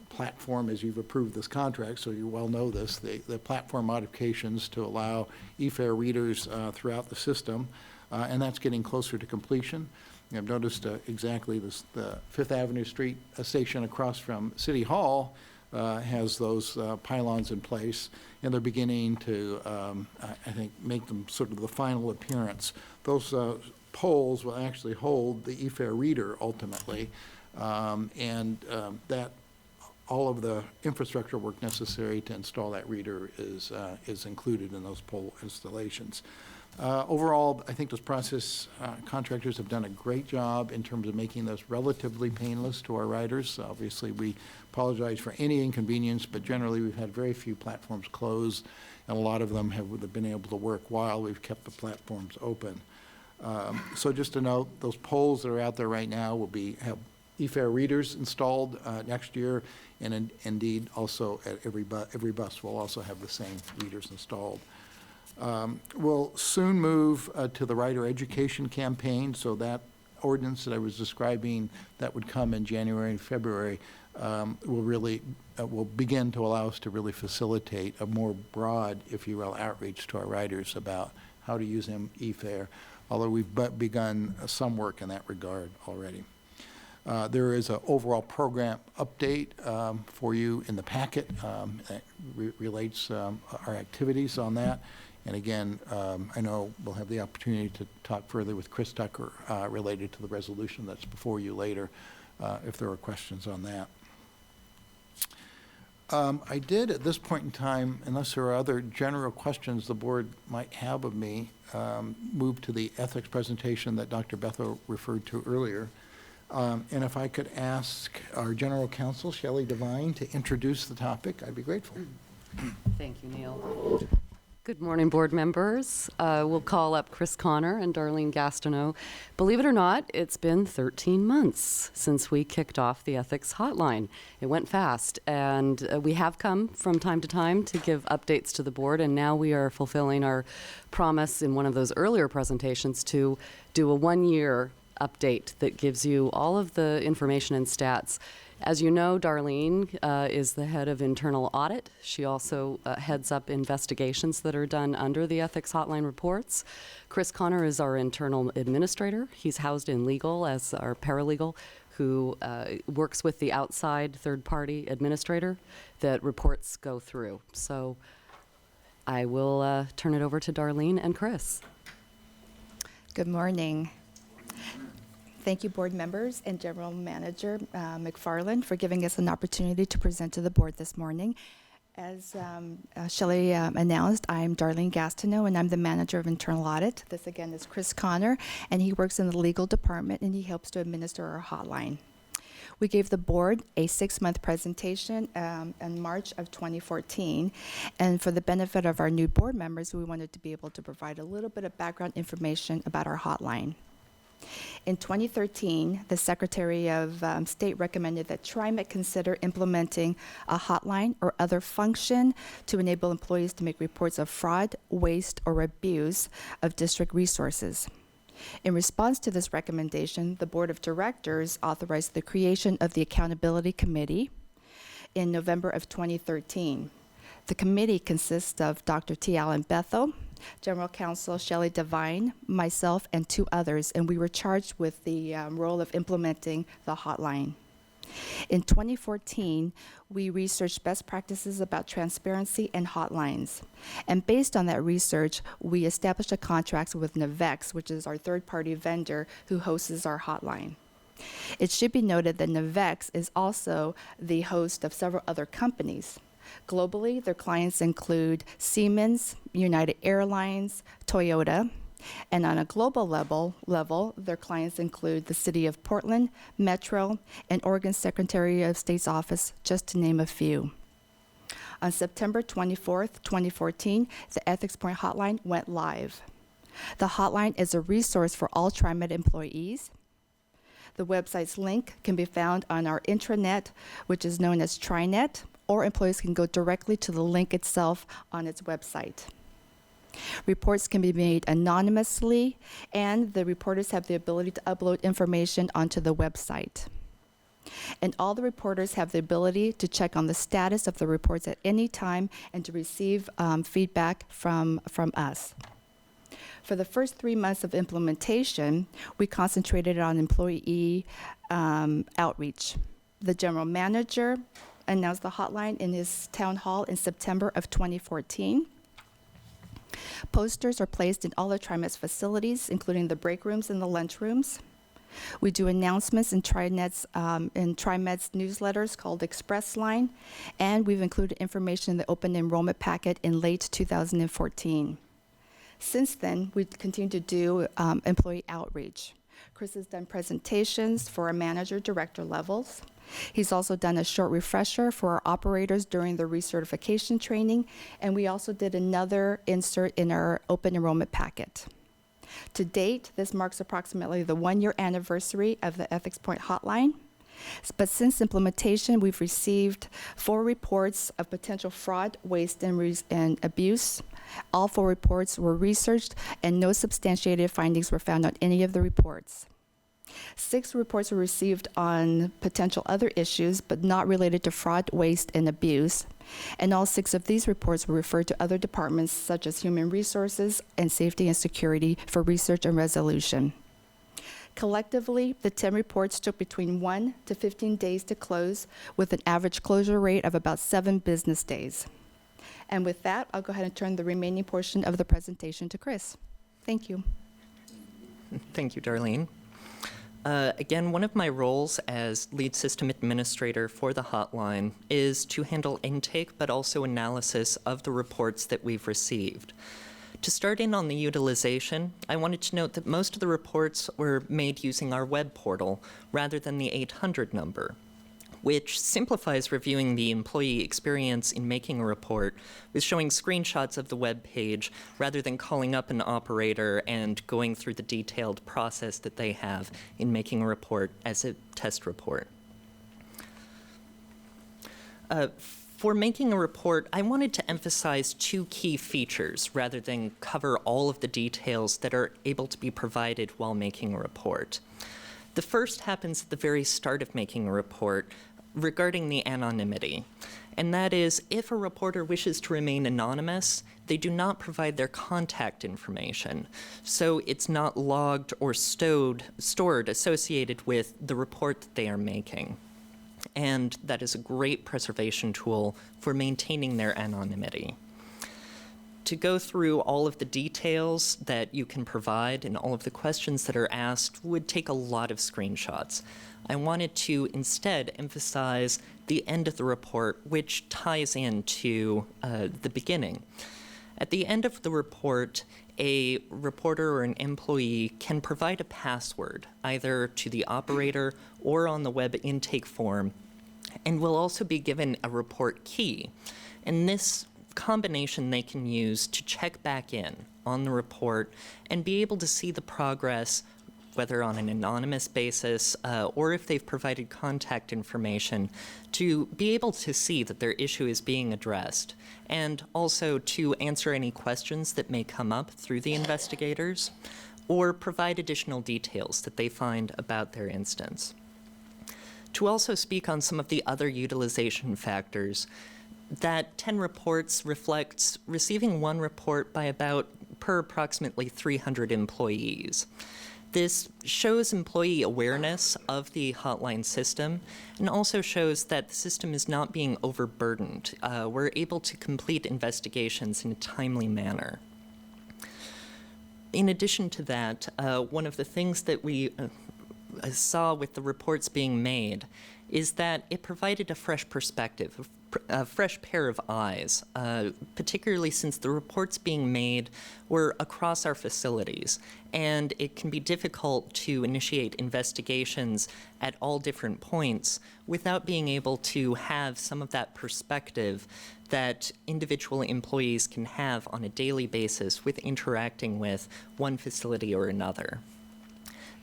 platform as you've approved this contract, so you well know this, the platform modifications to allow e-fare readers throughout the system, and that's getting closer to completion. I've noticed exactly this, the Fifth Avenue Street station across from City Hall has those pylons in place, and they're beginning to, I think, make them sort of the final appearance. Those poles will actually hold the e-fare reader ultimately, and that all of the infrastructure work necessary to install that reader is included in those pole installations. Overall, I think those process contractors have done a great job in terms of making this relatively painless to our riders. Obviously, we apologize for any inconvenience, but generally we've had very few platforms closed, and a lot of them have been able to work while we've kept the platforms open. So just to note, those poles that are out there right now will have e-fare readers installed next year, and indeed also at every bus will also have the same readers installed. We'll soon move to the rider education campaign, so that ordinance that I was describing that would come in January and February will begin to allow us to really facilitate a more broad, if you will, outreach to our riders about how to use e-fare, although we've begun some work in that regard already. There is an overall program update for you in the packet that relates our activities on that. And again, I know we'll have the opportunity to talk further with Chris Tucker related to the resolution that's before you later, if there are questions on that. I did, at this point in time, unless there are other general questions the board might have of me, move to the ethics presentation that Dr. Bethel referred to earlier. And if I could ask our general counsel, Shelley Devine, to introduce the topic, I'd be grateful. Thank you, Neil. Good morning, board members. We'll call up Chris Connor and Darlene Gastineau. Believe it or not, it's been 13 months since we kicked off the ethics hotline. It went fast, and we have come from time to time to give updates to the board, and now we are fulfilling our promise in one of those earlier presentations to do a one-year update that gives you all of the information and stats. As you know, Darlene is the head of internal audit. She also heads up investigations that are done under the ethics hotline reports. Chris Connor is our internal administrator. He's housed in legal as our paralegal who works with the outside third-party administrator that reports go through. So I will turn it over to Darlene and Chris. Good morning. Thank you, board members and General Manager McFarland, for giving us an opportunity to present to the board this morning. As Shelley announced, I'm Darlene Gastineau, and I'm the Manager of Internal Audit. This, again, is Chris Connor, and he works in the legal department, and he helps to administer our hotline. We gave the board a 6-month presentation in March of 2014, and for the benefit of our new board members, we wanted to be able to provide a little bit of background information about our hotline. In 2013, the Secretary of State recommended that TriMet consider implementing a hotline or other function to enable employees to make reports of fraud, waste, or abuse of district resources. In response to this recommendation, the Board of Directors authorized the creation of the Accountability Committee in November of 2013. The committee consists of Dr. T. Allen Bethel, General Counsel Shelley Devine, myself, and 2 others, and we were charged with the role of implementing the hotline. In 2014, we researched best practices about transparency and hotlines. And based on that research, we established a contract with Navex, which is our third-party vendor who hosts our hotline. It should be noted that Navex is also the host of several other companies. Globally, their clients include Siemens, United Airlines, Toyota, and on a global level, their clients include the City of Portland, Metro, and Oregon Secretary of State's office, just to name a few. On September 24th, 2014, the Ethics Point Hotline went live. The hotline is a resource for all TriMet employees. The website's link can be found on our intranet, which is known as TriNet, or employees can go directly to the link itself on its website. Reports can be made anonymously, and the reporters have the ability to upload information onto the website. And all the reporters have the ability to check on the status of the reports at any time and to receive feedback from us. For the first 3 months of implementation, we concentrated on employee outreach. The general manager announced the hotline in his town hall in September of 2014. Posters are placed in all of TriMet's facilities, including the break rooms and the lunch rooms. We do announcements in TriMet's newsletters called Express Line, and we've included information in the open enrollment packet in late 2014. Since then, we continue to do employee outreach. Chris has done presentations for our manager director levels. He's also done a short refresher for our operators during the recertification training, and we also did another insert in our open enrollment packet. To date, this marks approximately the 1-year anniversary of the Ethics Point hotline. But since implementation, we've received 4 reports of potential fraud, waste, and abuse. All 4 reports were researched, and no substantiated findings were found on any of the reports. 6 reports were received on potential other issues, but not related to fraud, waste, and abuse. And all 6 of these reports were referred to other departments, such as Human Resources and Safety and Security, for research and resolution. Collectively, the 10 reports took between 1 to 15 days to close, with an average closure rate of about 7 business days. And with that, I'll go ahead and turn the remaining portion of the presentation to Chris. Thank you. Thank you, Darlene. Again, one of my roles as lead system administrator for the hotline is to handle intake, but also analysis of the reports that we've received. To start in on the utilization, I wanted to note that most of the reports were made using our web portal rather than the 800 number, which simplifies reviewing the employee experience in making a report with showing screenshots of the web page rather than calling up an operator and going through the detailed process that they have in making a report as a test report. For making a report, I wanted to emphasize 2 key features rather than cover all of the details that are able to be provided while making a report. The first happens at the very start of making a report regarding the anonymity, and that is if a reporter wishes to remain anonymous, they do not provide their contact information, so it's not logged or stored associated with the report that they are making. And that is a great preservation tool for maintaining their anonymity. To go through all of the details that you can provide and all of the questions that are asked would take a lot of screenshots. I wanted to instead emphasize the end of the report, which ties into the beginning. At the end of the report, a reporter or an employee can provide a password, either to the operator or on the web intake form, and will also be given a report key. And this combination they can use to check back in on the report and be able to see the progress, whether on an anonymous basis or if they've provided contact information, to be able to see that their issue is being addressed, and also to answer any questions that may come up through the investigators, or provide additional details that they find about their instance. To also speak on some of the other utilization factors, that 10 reports reflects receiving 1 report by per approximately 300 employees. This shows employee awareness of the hotline system and also shows that the system is not being overburdened. We're able to complete investigations in a timely manner. In addition to that, one of the things that we saw with the reports being made is that it provided a fresh perspective, a fresh pair of eyes, particularly since the reports being made were across our facilities, and it can be difficult to initiate investigations at all different points without being able to have some of that perspective that individual employees can have on a daily basis with interacting with one facility or another.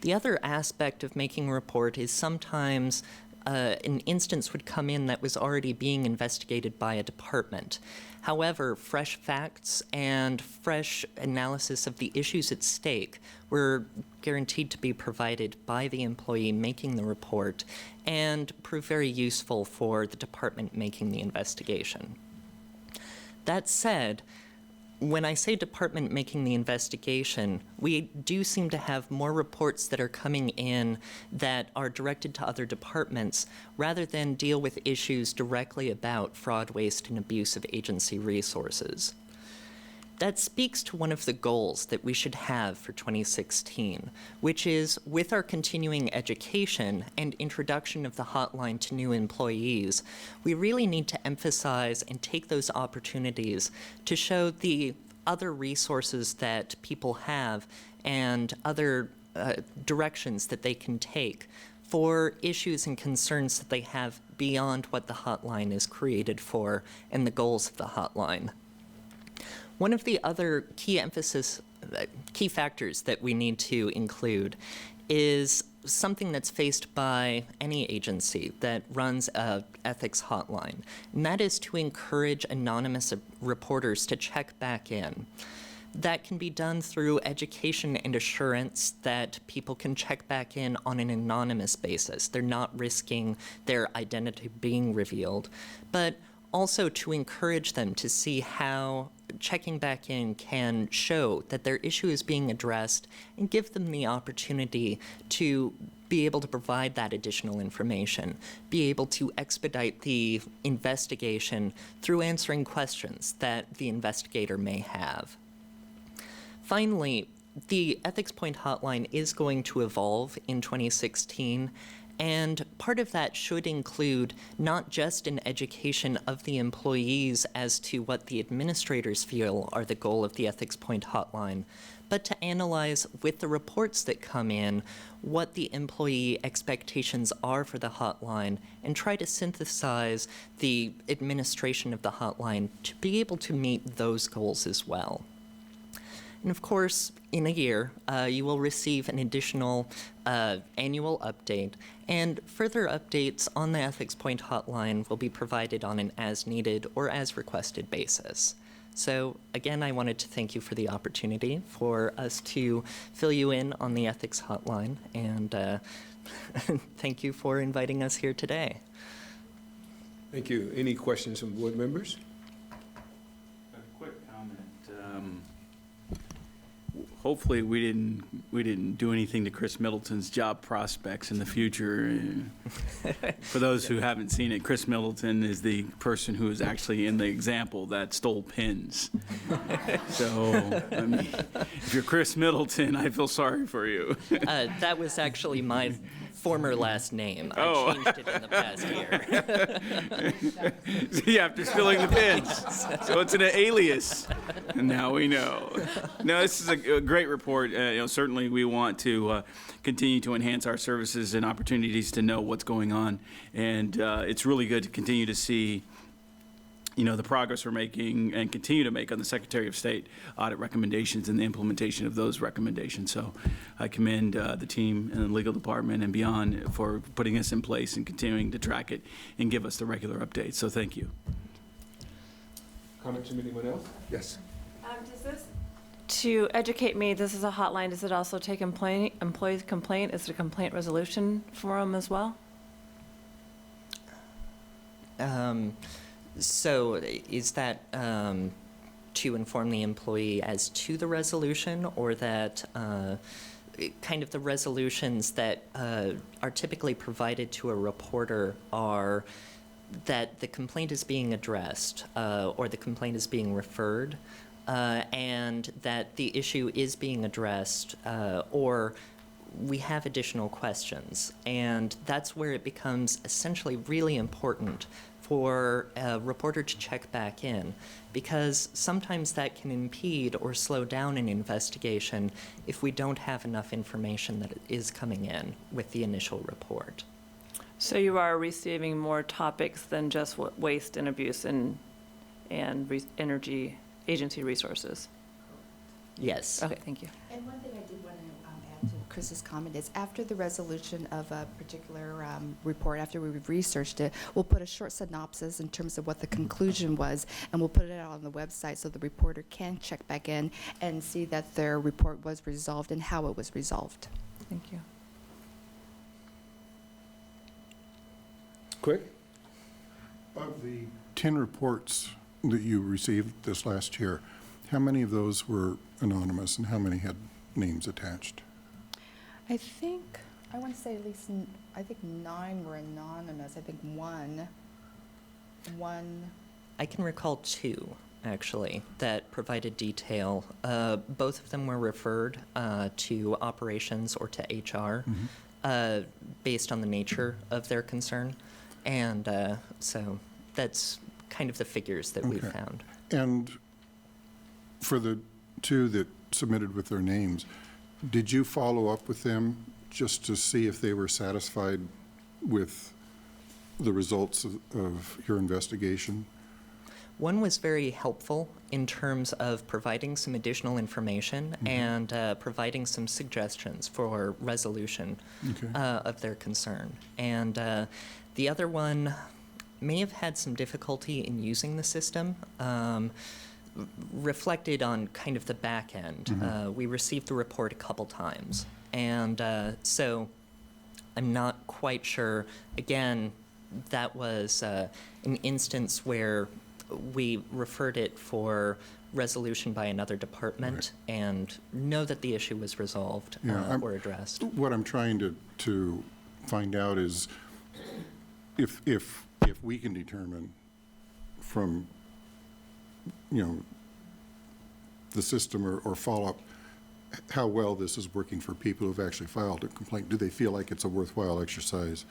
The other aspect of making a report is sometimes an instance would come in that was already being investigated by a department. However, fresh facts and fresh analysis of the issues at stake were guaranteed to be provided by the employee making the report and prove very useful for the department making the investigation. That said, when I say department making the investigation, we do seem to have more reports that are coming in that are directed to other departments rather than deal with issues directly about fraud, waste, and abuse of agency resources. That speaks to one of the goals that we should have for 2016, which is with our continuing education and introduction of the hotline to new employees, we really need to emphasize and take those opportunities to show the other resources that people have and other directions that they can take for issues and concerns that they have beyond what the hotline is created for and the goals of the hotline. One of the other key factors that we need to include is something that's faced by any agency that runs a ethics hotline, and that is to encourage anonymous reporters to check back in. That can be done through education and assurance that people can check back in on an anonymous basis. They're not risking their identity being revealed, but also to encourage them to see how checking back in can show that their issue is being addressed and give them the opportunity to be able to provide that additional information, be able to expedite the investigation through answering questions that the investigator may have. Finally, the Ethics Point hotline is going to evolve in 2016, and part of that should include not just an education of the employees as to what the administrators feel are the goal of the Ethics Point hotline, but to analyze with the reports that come in what the employee expectations are for the hotline and try to synthesize the administration of the hotline to be able to meet those goals as well. And of course, in a year, you will receive an additional annual update, and further updates on the Ethics Point hotline will be provided on an as-needed or as-requested basis. So again, I wanted to thank you for the opportunity for us to fill you in on the ethics hotline, and thank you for inviting us here today. Thank you. Any questions from board members? A quick comment. Hopefully we didn't do anything to Chris Middleton's job prospects in the future. For those who haven't seen it, Chris Middleton is the person who is actually in the example that stole pins. So, I mean, if you're Chris Middleton, I feel sorry for you. That was actually my former last name. I changed it in the past year. Yeah, after stealing the pins. So it's an alias. And now we know. No, this is a great report. Certainly we want to continue to enhance our services and opportunities to know what's going on. And it's really good to continue to see the progress we're making and continue to make on the Secretary of State audit recommendations and the implementation of those recommendations. So I commend the team and the legal department and beyond for putting this in place and continuing to track it and give us the regular updates. So thank you. Comments from anyone else? Yes. Does this, to educate me, this is a hotline. Does it also take employees' complaint? Is it a complaint resolution forum as well? So is that to inform the employee as to the resolution, or that kind of the resolutions that are typically provided to a reporter are that the complaint is being addressed or the complaint is being referred and that the issue is being addressed or we have additional questions. And that's where it becomes essentially really important for a reporter to check back in, because sometimes that can impede or slow down an investigation if we don't have enough information that is coming in with the initial report. So you are receiving more topics than just waste and abuse and energy agency resources? Yes. Okay, thank you. And one thing I did want to add to Chris's comment is after the resolution of a particular report, after we've researched it, we'll put a short synopsis in terms of what the conclusion was, and we'll put it out on the website so the reporter can check back in and see that their report was resolved and how it was resolved. Thank you. Quick? Of the 10 reports that you received this last year, how many of those were anonymous and how many had names attached? I want to say at least, I think 9 were anonymous. I think one. I can recall 2. actually, that provided detail. Both of them were referred to operations or to HR based on the nature of their concern. And so that's kind of the figures that we found. And for the two that submitted with their names, did you follow up with them just to see if they were satisfied with the results of your investigation? One was very helpful in terms of providing some additional information and providing some suggestions for resolution of their concern. And the other one may have had some difficulty in using the system, reflected on kind of the back end. We received the report a couple times. And so I'm not quite sure. Again, that was an instance where we referred it for resolution by another department and know that the issue was resolved or addressed. What I'm trying to find out is if we can determine from, the system or follow-up how well this is working for people who've actually filed a complaint. Do they feel like it's a worthwhile exercise?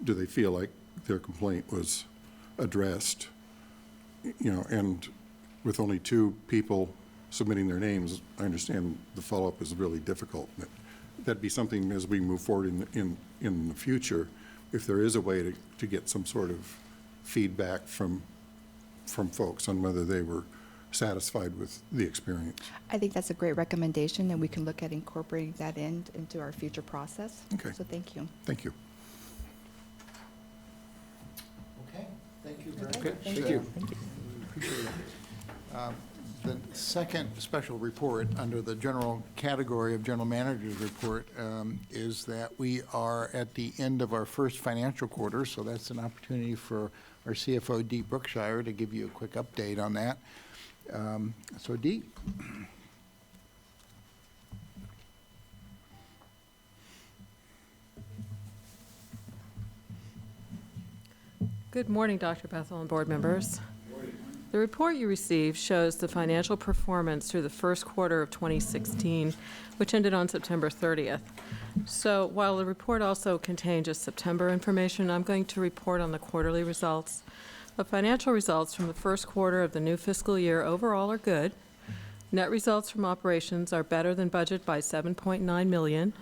Do they feel like their complaint was addressed? And with only 2 people submitting their names, I understand the follow-up is really difficult. That'd be something as we move forward in the future, if there is a way to get some sort of feedback from folks on whether they were satisfied with the experience. I think that's a great recommendation, and we can look at incorporating that into our future process. Okay. So thank you. Thank you. Okay, thank you very much. Okay, thank you. Appreciate it. The second special report under the general category of General Manager's report is that we are at the end of our first financial quarter, so that's an opportunity for our CFO, Dee Brookshire, to give you a quick update on that. So Dee. Good morning, Dr. Bethel and board members. The report you received shows the financial performance through the first quarter of 2016, which ended on September 30th. So while the report also contained just September information, I'm going to report on the quarterly results. The financial results from the first quarter of the new fiscal year overall are good. Net results from operations are better than budget by $7.9 million.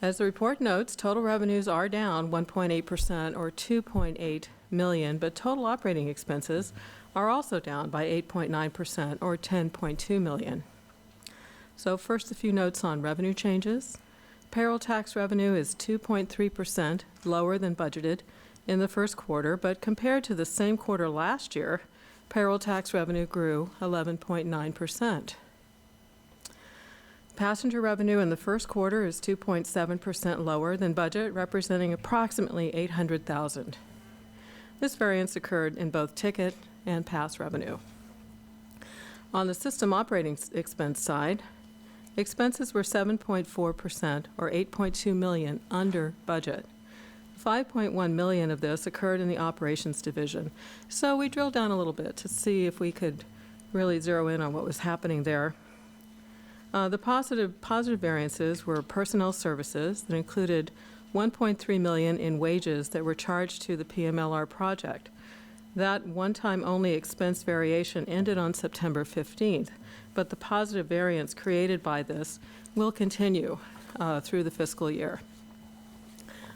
As the report notes, total revenues are down 1.8% or $2.8 million, but total operating expenses are also down by 8.9% or $10.2 million. So first, a few notes on revenue changes. Payroll tax revenue is 2.3% lower than budgeted in the first quarter, but compared to the same quarter last year, payroll tax revenue grew 11.9%. Passenger revenue in the first quarter is 2.7% lower than budget, representing approximately $800,000. This variance occurred in both ticket and pass revenue. On the system operating expense side, expenses were 7.4% or $8.2 million under budget. $5.1 million of this occurred in the operations division. So we drilled down a little bit to see if we could really zero in on what was happening there. The positive variances were personnel services that included $1.3 million in wages that were charged to the PMLR project. That one-time only expense variation ended on September 15th, but the positive variance created by this will continue through the fiscal year.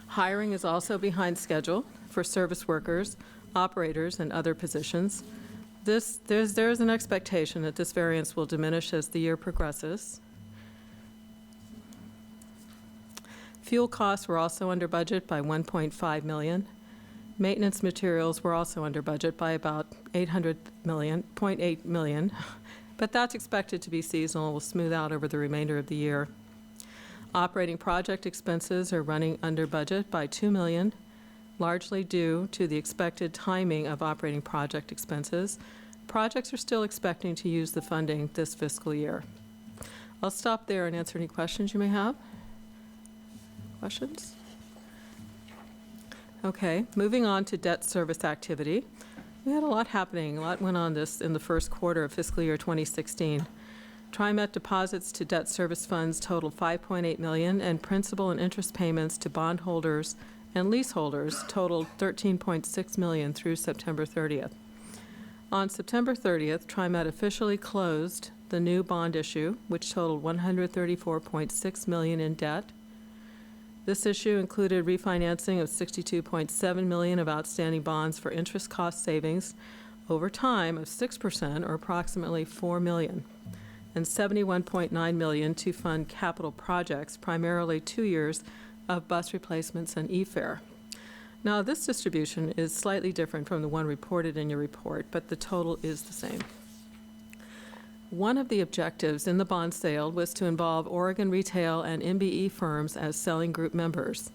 Hiring is also behind schedule for service workers, operators, and other positions. There's an expectation that this variance will diminish as the year progresses. Fuel costs were also under budget by $1.5 million. Maintenance materials were also under budget by about $0.8 million, but that's expected to be seasonal, will smooth out over the remainder of the year. Operating project expenses are running under budget by $2 million, largely due to the expected timing of operating project expenses. Projects are still expecting to use the funding this fiscal year. I'll stop there and answer any questions you may have. Questions? Okay, moving on to debt service activity. We had a lot happening. A lot went on this in the first quarter of fiscal year 2016. TriMet deposits to debt service funds totaled $5.8 million, and principal and interest payments to bondholders and leaseholders totaled $13.6 million through September 30th. On September 30th, TriMet officially closed the new bond issue, which totaled $134.6 million in debt. This issue included refinancing of $62.7 million of outstanding bonds for interest cost savings over time of 6%, or approximately $4 million, and $71.9 million to fund capital projects, primarily 2 years of bus replacements and e-fare. Now, this distribution is slightly different from the one reported in your report, but the total is the same. One of the objectives in the bond sale was to involve Oregon retail and MBE firms as selling group members.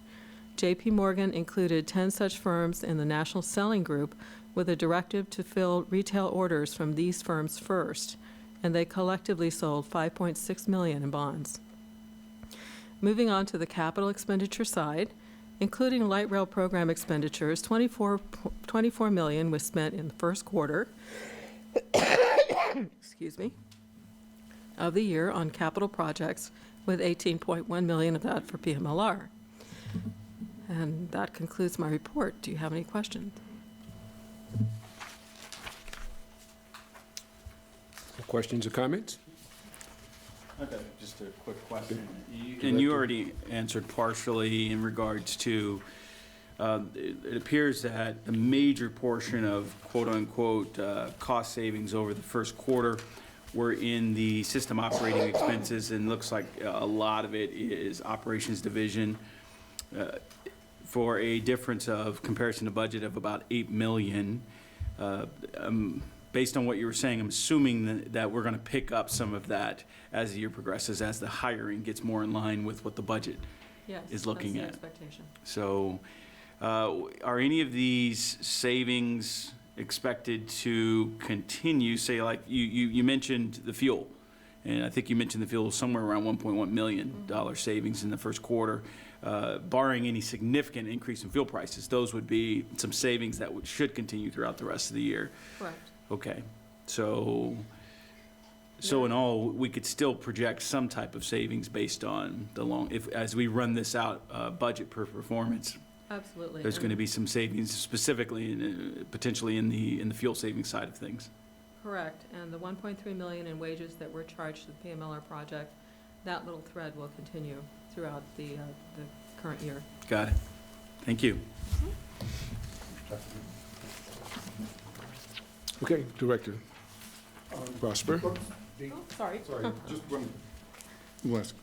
J.P. Morgan included 10 such firms in the national selling group with a directive to fill retail orders from these firms first, and they collectively sold $5.6 million in bonds. Moving on to the capital expenditure side, including light rail program expenditures, $24 million was spent in the first quarter excuse me, of the year on capital projects, with $18.1 million of that for PMLR. And that concludes my report. Do you have any questions? Questions or comments? Okay, just a quick question. And you already answered partially in regards to, it appears that a major portion of quote-unquote cost savings over the first quarter were in the system operating expenses, and looks like a lot of it is operations division, for a difference of comparison to budget of about $8 million. Based on what you were saying, I'm assuming that we're going to pick up some of that as the year progresses, as the hiring gets more in line with what the budget is looking at. That's the expectation. So are any of these savings expected to continue? Say, like you mentioned the fuel, and I think you mentioned the fuel somewhere around $1.1 million savings in the first quarter. Barring any significant increase in fuel prices, those would be some savings that should continue throughout the rest of the year. Correct. Okay, so in all, we could still project some type of savings based on as we run this out, budget per performance. Absolutely. There's going to be some savings, specifically potentially in the fuel savings side of things. Correct, and the $1.3 million in wages that were charged to the PMLR project, that little thread will continue throughout the current year. Got it. Thank you. Okay, Director Prosper. Sorry. Sorry, just one last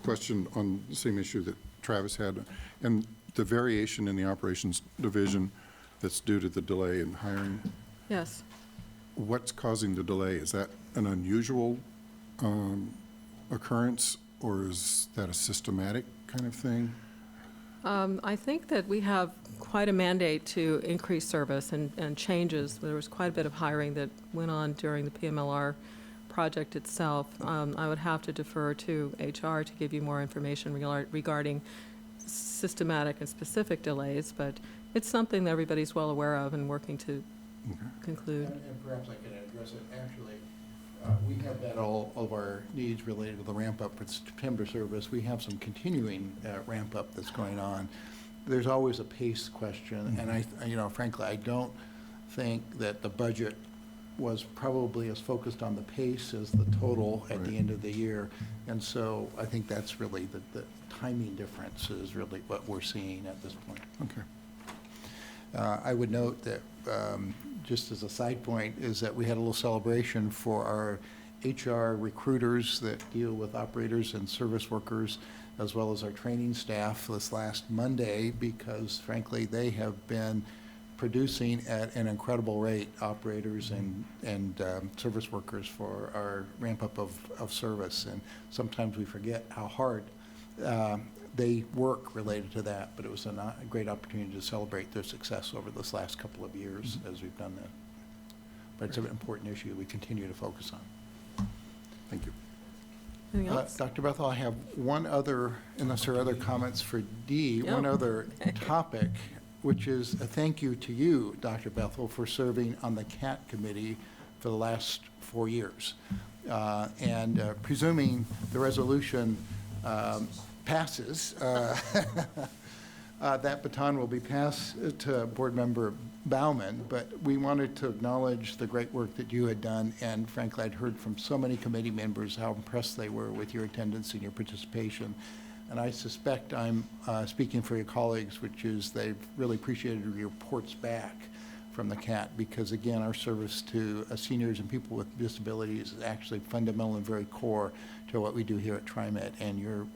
question on the same issue that Travis had, and the variation in the operations division that's due to the delay in hiring. Yes. What's causing the delay? Is that an unusual occurrence, or is that a systematic kind of thing? I think that we have quite a mandate to increase service and changes. There was quite a bit of hiring that went on during the PMLR project itself. I would have to defer to HR to give you more information regarding systematic and specific delays, but it's something that everybody's well aware of and working to conclude. And perhaps I can address it. Actually, we have that all of our needs related to the ramp up for September service. We have some continuing ramp up that's going on. There's always a pace question, and frankly, I don't think that the budget was probably as focused on the pace as the total at the end of the year. And so I think that's really the timing difference is really what we're seeing at this point. Okay. I would note that, just as a side point, is that we had a little celebration for our HR recruiters that deal with operators and service workers, as well as our training staff this last Monday, because frankly, they have been producing at an incredible rate, operators and service workers, for our ramp up of service. And sometimes we forget how hard they work related to that, but it was a great opportunity to celebrate their success over this last couple of years as we've done that. But it's an important issue we continue to focus on. Thank you. Anything else? Dr. Bethel, I have one other, unless there are other comments for D, one other topic which is a thank you to you, Dr. Bethel, for serving on the CAT committee for the last 4 years. And presuming the resolution passes, that baton will be passed to Board Member Bauman, but we wanted to acknowledge the great work that you had done, and frankly, I'd heard from so many committee members how impressed they were with your attendance and your participation. And I suspect I'm speaking for your colleagues, which is they've really appreciated your reports back from the CAT, because again, our service to seniors and people with disabilities is actually fundamental and very core to what we do here at TriMet, and your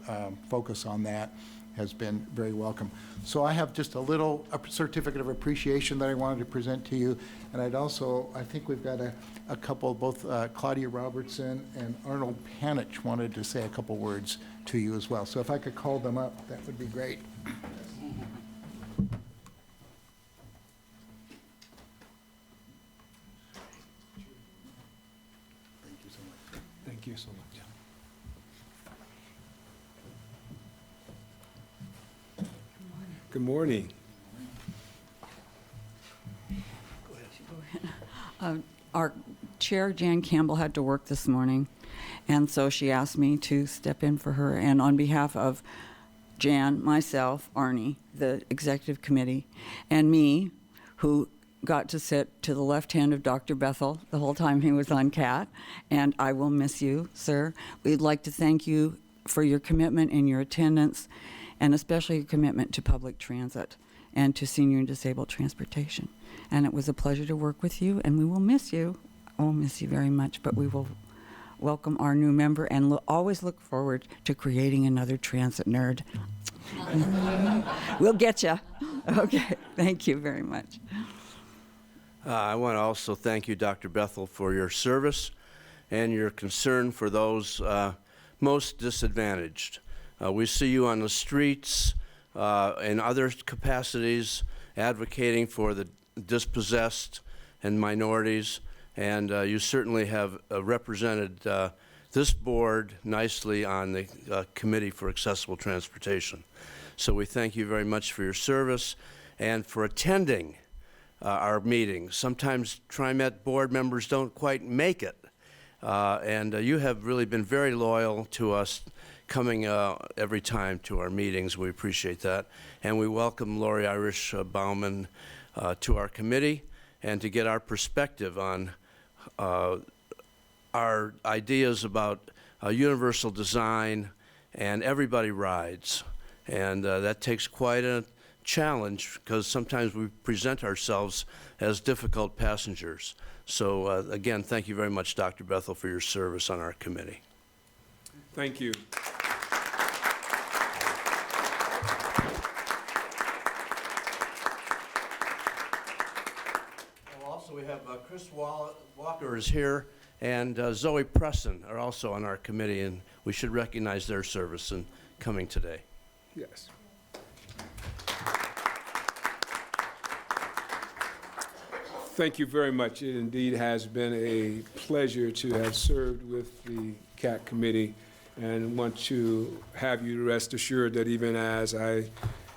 focus on that has been very welcome. So I have just a certificate of appreciation that I wanted to present to you, and I'd also, I think we've got a couple, both Claudia Robertson and Arnold Panich wanted to say a couple words to you as well. So if I could call them up, that would be great. Thank you so much. Good morning. Our chair, Jan Campbell, had to work this morning, and so she asked me to step in for her. And on behalf of Jan, myself, Arnie, the executive committee, and me, who got to sit to the left hand of Dr. Bethel the whole time he was on CAT, and I will miss you, sir. We'd like to thank you for your commitment and your attendance, and especially your commitment to public transit and to senior and disabled transportation. And it was a pleasure to work with you, and we will miss you. I will miss you very much, but we will welcome our new member and always look forward to creating another transit nerd. We'll get you. Okay, thank you very much. I want to also thank you, Dr. Bethel, for your service and your concern for those most disadvantaged. We see you on the streets in other capacities advocating for the dispossessed and minorities, and you certainly have represented this board nicely on the Committee for Accessible Transportation. So we thank you very much for your service and for attending our meetings. Sometimes TriMet board members don't quite make it, and you have really been very loyal to us, coming every time to our meetings. We appreciate that. And we welcome Lori Irish Bauman to our committee, and to get our perspective on our ideas about universal design and everybody rides. And that takes quite a challenge, because sometimes we present ourselves as difficult passengers. So again, thank you very much, Dr. Bethel, for your service on our committee. Thank you. Also, we have Chris Walker is here, and Zoe Preston are also on our committee, and we should recognize their service in coming today. Yes. Thank you very much. It indeed has been a pleasure to have served with the CAT committee, and want to have you rest assured that even as I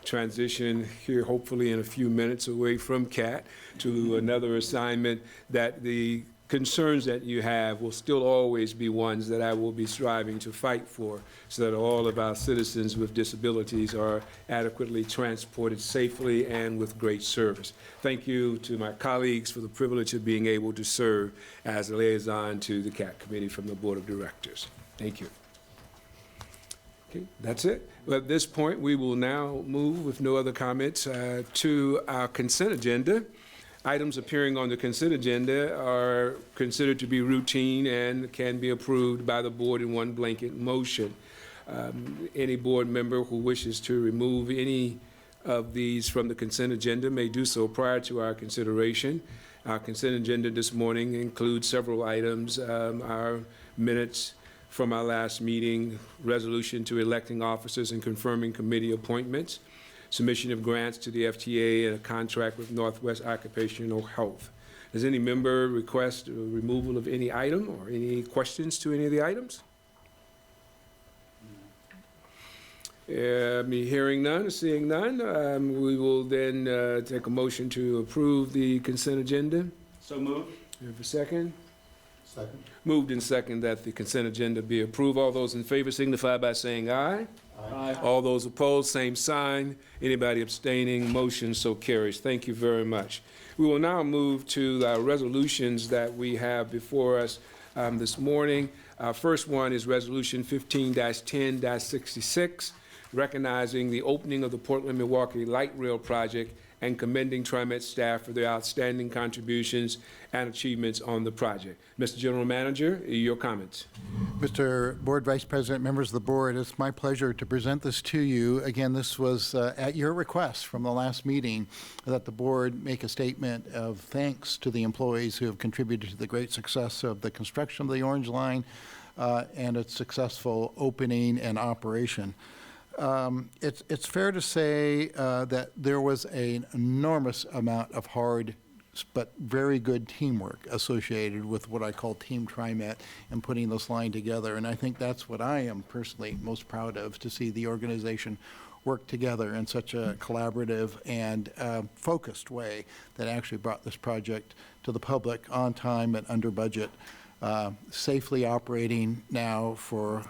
transition here, hopefully in a few minutes, away from CAT to another assignment, that the concerns that you have will still always be ones that I will be striving to fight for, so that all of our citizens with disabilities are adequately transported safely and with great service. Thank you to my colleagues for the privilege of being able to serve as a liaison to the CAT committee from the Board of Directors. Thank you. Okay, that's it. Well, at this point, we will now move, with no other comments, to our consent agenda. Items appearing on the consent agenda are considered to be routine and can be approved by the board in one blanket motion. Any board member who wishes to remove any of these from the consent agenda may do so prior to our consideration. Our consent agenda this morning includes several items: our minutes from our last meeting, resolution to electing officers and confirming committee appointments, submission of grants to the FTA, and a contract with Northwest Occupational Health. Does any member request removal of any item or any questions to any of the items? Me hearing none, seeing none, we will then take a motion to approve the consent agenda. So moved. You have a second? Second. Moved and second that the consent agenda be approved. All those in favor signify by saying aye. Aye. All those opposed, same sign. Anybody abstaining, motion so carries. Thank you very much. We will now move to the resolutions that we have before us this morning. Our first one is Resolution 15-10-66, recognizing the opening of the Portland-Milwaukee Light Rail Project and commending TriMet staff for their outstanding contributions and achievements on the project. Mr. General Manager, your comments. Mr. Board Vice President, members of the board, it's my pleasure to present this to you. Again, this was at your request from the last meeting that the board make a statement of thanks to the employees who have contributed to the great success of the construction of the Orange Line and its successful opening and operation. It's fair to say that there was an enormous amount of hard but very good teamwork associated with what I call Team TriMet and putting this line together. And I think that's what I am personally most proud of, to see the organization work together in such a collaborative and focused way that actually brought this project to the public on time and under budget, safely operating now for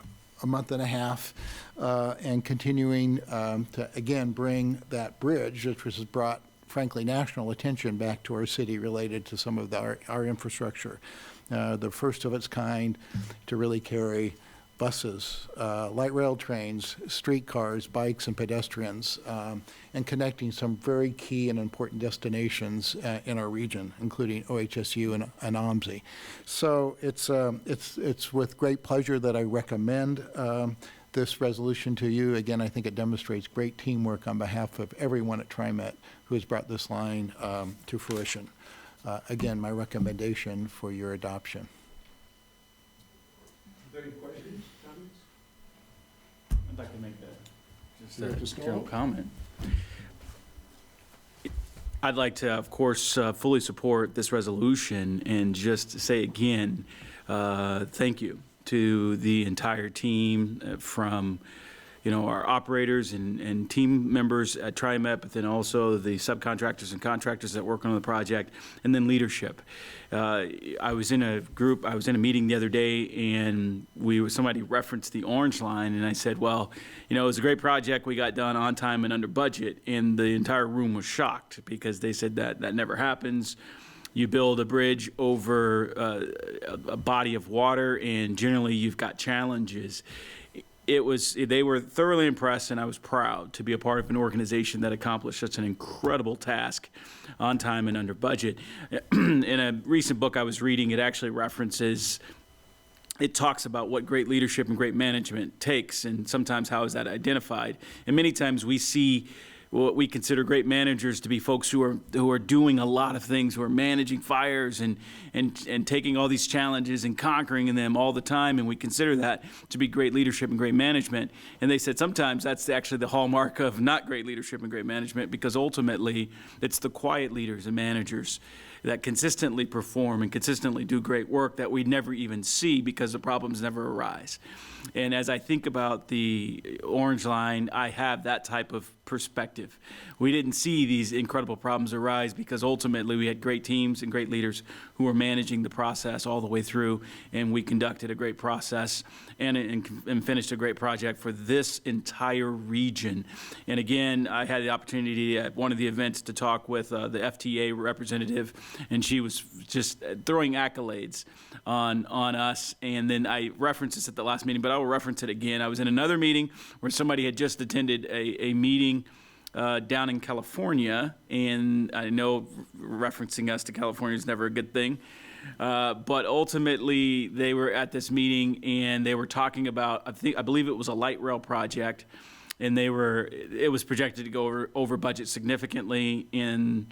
a month and a half, and continuing to, again, bring that bridge, which has brought, frankly, national attention back to our city related to some of our infrastructure. The first of its kind to really carry buses, light rail trains, streetcars, bikes, and pedestrians, and connecting some very key and important destinations in our region, including OHSU and OMSI. So it's with great pleasure that I recommend this resolution to you. Again, I think it demonstrates great teamwork on behalf of everyone at TriMet who has brought this line to fruition. Again, my recommendation for your adoption. Any questions, comments? I'd like to make just a general comment. I'd like to, of course, fully support this resolution and just say again, thank you to the entire team from, our operators and team members at TriMet, but then also the subcontractors and contractors that work on the project, and then leadership. I was in a meeting the other day, and somebody referenced the Orange Line, and I said, well, it was a great project we got done on time and under budget, and the entire room was shocked because they said that never happens. You build a bridge over a body of water, and generally you've got challenges. They were thoroughly impressed, and I was proud to be a part of an organization that accomplished such an incredible task on time and under budget. In a recent book I was reading, it actually talks about what great leadership and great management takes, and sometimes how is that identified. And many times we see what we consider great managers to be folks who are doing a lot of things, who are managing fires and taking all these challenges and conquering them all the time, and we consider that to be great leadership and great management. And they said sometimes that's actually the hallmark of not great leadership and great management, because ultimately it's the quiet leaders and managers that consistently perform and consistently do great work that we never even see because the problems never arise. And as I think about the Orange Line, I have that type of perspective. We didn't see these incredible problems arise because ultimately we had great teams and great leaders who were managing the process all the way through, and we conducted a great process and finished a great project for this entire region. And again, I had the opportunity at one of the events to talk with the FTA representative, and she was just throwing accolades on us. And then I referenced this at the last meeting, but I will reference it again. I was in another meeting where somebody had just attended a meeting down in California, and I know referencing us to California is never a good thing, but ultimately they were at this meeting and they were talking about, I believe it was a light rail project, and it was projected to go over budget significantly. And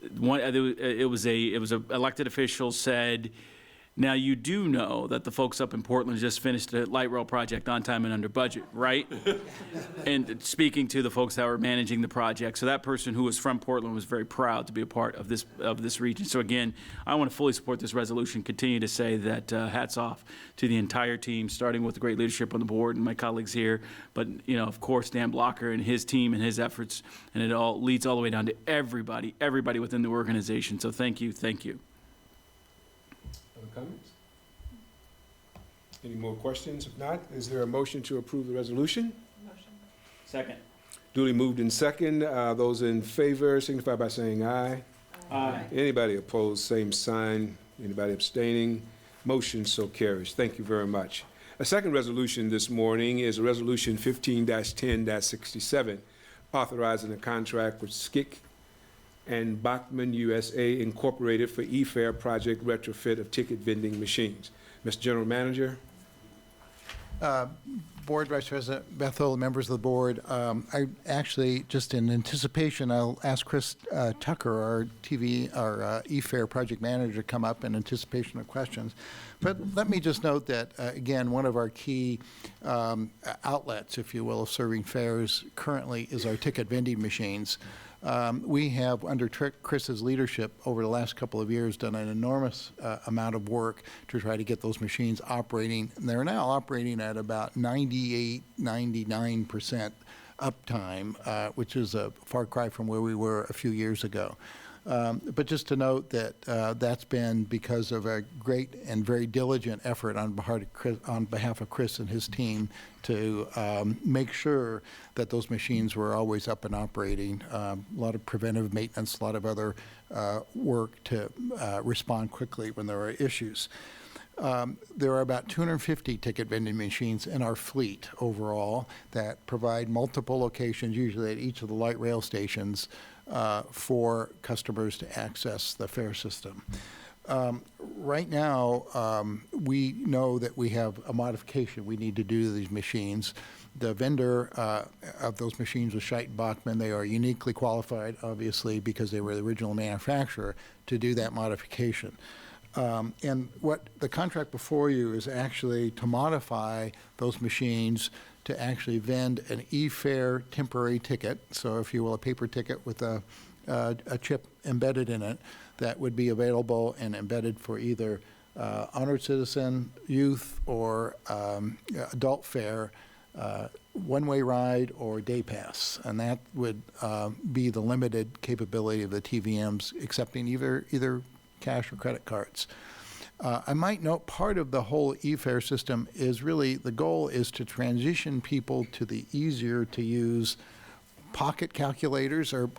it was a elected official said, Now, you do know that the folks up in Portland just finished a light rail project on time and under budget, right? And speaking to the folks that were managing the project, so that person who was from Portland was very proud to be a part of this region. So again, I want to fully support this resolution, continue to say that hats off to the entire team, starting with the great leadership on the board and my colleagues here, but, you know, of course, Dan Blocker and his team and his efforts, and it all leads all the way down to everybody within the organization. So thank you, thank you. Other comments? Any more questions? If not, is there a motion to approve the resolution? Second. Duly moved in second. Those in favor signify by saying aye. Aye. Anybody opposed, same sign. Anybody abstaining? Motion so carries. Thank you very much. A second resolution this morning is Resolution 15-10-67, authorizing a contract with Skick and Bachman USA Incorporated for e-fare project retrofit of ticket vending machines. Mr. General Manager. Board Vice President Bethel, members of the board, I actually, just in anticipation, I'll ask Chris Tucker, our e-fare project manager, to come up in anticipation of questions. But let me just note that, again, one of our key outlets, if you will, of serving fares currently is our ticket vending machines. We have, under Chris's leadership over the last couple of years, done an enormous amount of work to try to get those machines operating. And they're now operating at about 98, 99% uptime, which is a far cry from where we were a few years ago. But just to note that that's been because of a great and very diligent effort on behalf of Chris and his team to make sure that those machines were always up and operating. A lot of preventive maintenance, a lot of other work to respond quickly when there are issues. There are about 250 ticket vending machines in our fleet overall that provide multiple locations, usually at each of the light rail stations, for customers to access the fare system. Right now, we know that we have a modification we need to do to these machines. The vendor of those machines was Scheit & Bachman. They are uniquely qualified, obviously, because they were the original manufacturer, to do that modification. And what the contract before you is actually to modify those machines to actually vend an e-fare temporary ticket, so if you will, a paper ticket with a chip embedded in it that would be available and embedded for either honored citizen, youth, or adult fare, one-way ride, or day pass. And that would be the limited capability of the TVMs, accepting either cash or credit cards. I might note part of the whole e-fare system is really, the goal is to transition people to the easier to use pocket calculators or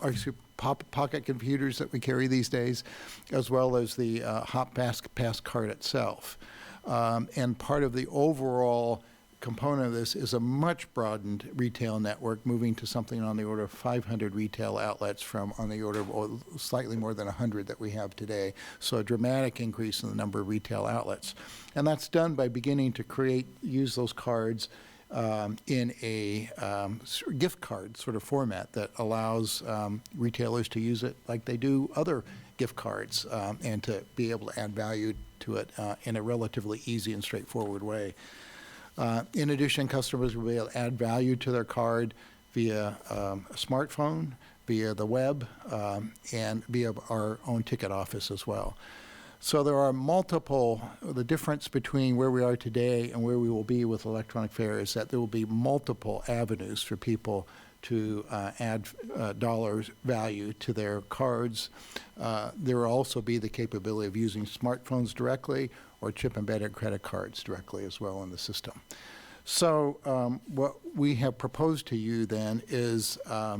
pocket computers that we carry these days, as well as the Hop Pass card itself. And part of the overall component of this is a much broadened retail network, moving to something on the order of 500 retail outlets from on the order of slightly more than 100 that we have today. So a dramatic increase in the number of retail outlets. And that's done by beginning to use those cards in a gift card sort of format that allows retailers to use it like they do other gift cards, and to be able to add value to it in a relatively easy and straightforward way. In addition, customers will be able to add value to their card via a smartphone, via the web, and via our own ticket office as well. So there are the difference between where we are today and where we will be with electronic fare is that there will be multiple avenues for people to add dollars value to their cards. There will also be the capability of using smartphones directly or chip-embedded credit cards directly as well in the system. So what we have proposed to you then is a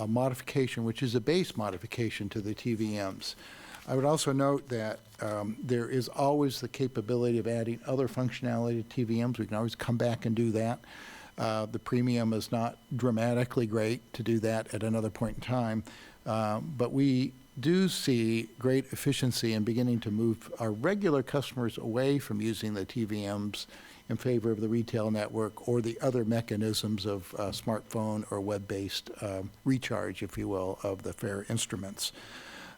modification, which is a base modification to the TVMs. I would also note that there is always the capability of adding other functionality to TVMs. We can always come back and do that. The premium is not dramatically great to do that at another point in time, but we do see great efficiency in beginning to move our regular customers away from using the TVMs in favor of the retail network or the other mechanisms of smartphone or web-based recharge, if you will, of the fare instruments.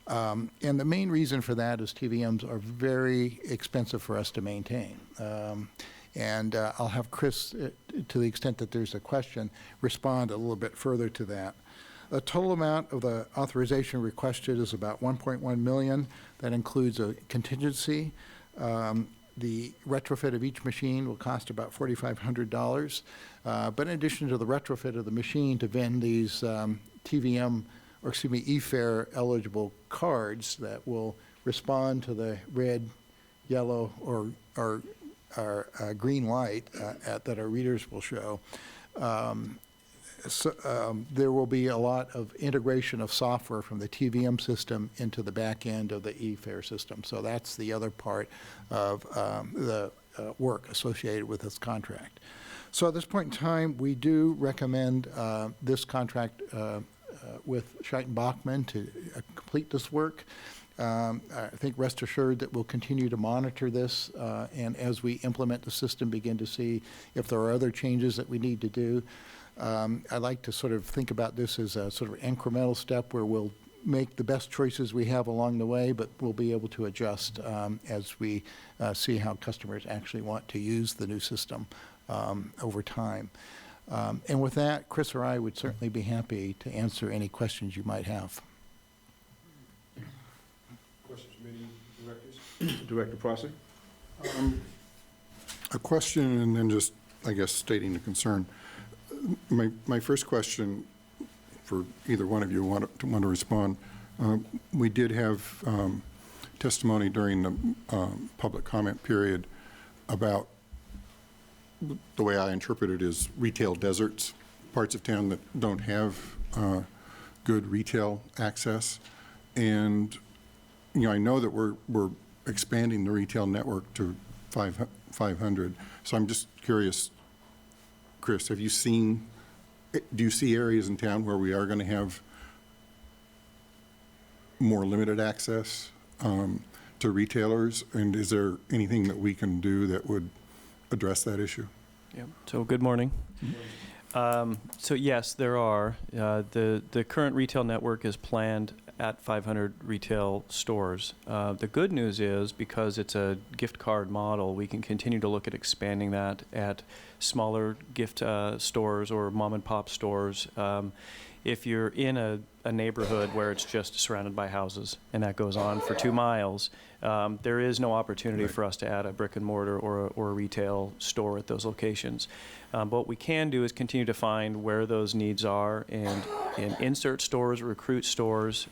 And the main reason for that is TVMs are very expensive for us to maintain. And I'll have Chris, to the extent that there's a question, respond a little bit further to that. The total amount of the authorization requested is about $1.1 million. That includes a contingency. The retrofit of each machine will cost about $4,500. But in addition to the retrofit of the machine to vend these TVM, or excuse me, e-fare eligible cards that will respond to the red, yellow, or green light that our readers will show. There will be a lot of integration of software from the TVM system into the back end of the e-fare system. So that's the other part of the work associated with this contract. So at this point in time, we do recommend this contract with Scheiten Bachmann to complete this work. I think rest assured that we'll continue to monitor this, and as we implement the system, begin to see if there are other changes that we need to do. I like to sort of think about this as a sort of incremental step where we'll make the best choices we have along the way, but we'll be able to adjust as we see how customers actually want to use the new system over time. And with that, Chris or I would certainly be happy to answer any questions you might have. Questions from any directors? Director Prosser? A question and then just, I guess, stating a concern. My first question, for either one of you want to respond, we did have testimony during the public comment period about the way I interpret it is retail deserts, parts of town that don't have good retail access. And I know that we're expanding the retail network to 500. So I'm just curious, Chris, do you see areas in town where we are going to have more limited access to retailers? And is there anything that we can do that would address that issue? Yeah. So good morning. So yes, there are. The current retail network is planned at 500 retail stores. The good news is, because it's a gift card model, we can continue to look at expanding that at smaller gift stores or mom and pop stores. If you're in a neighborhood where it's just surrounded by houses and that goes on for 2 miles, there is no opportunity for us to add a brick and mortar or a retail store at those locations. But what we can do is continue to find where those needs are and insert stores, recruit stores.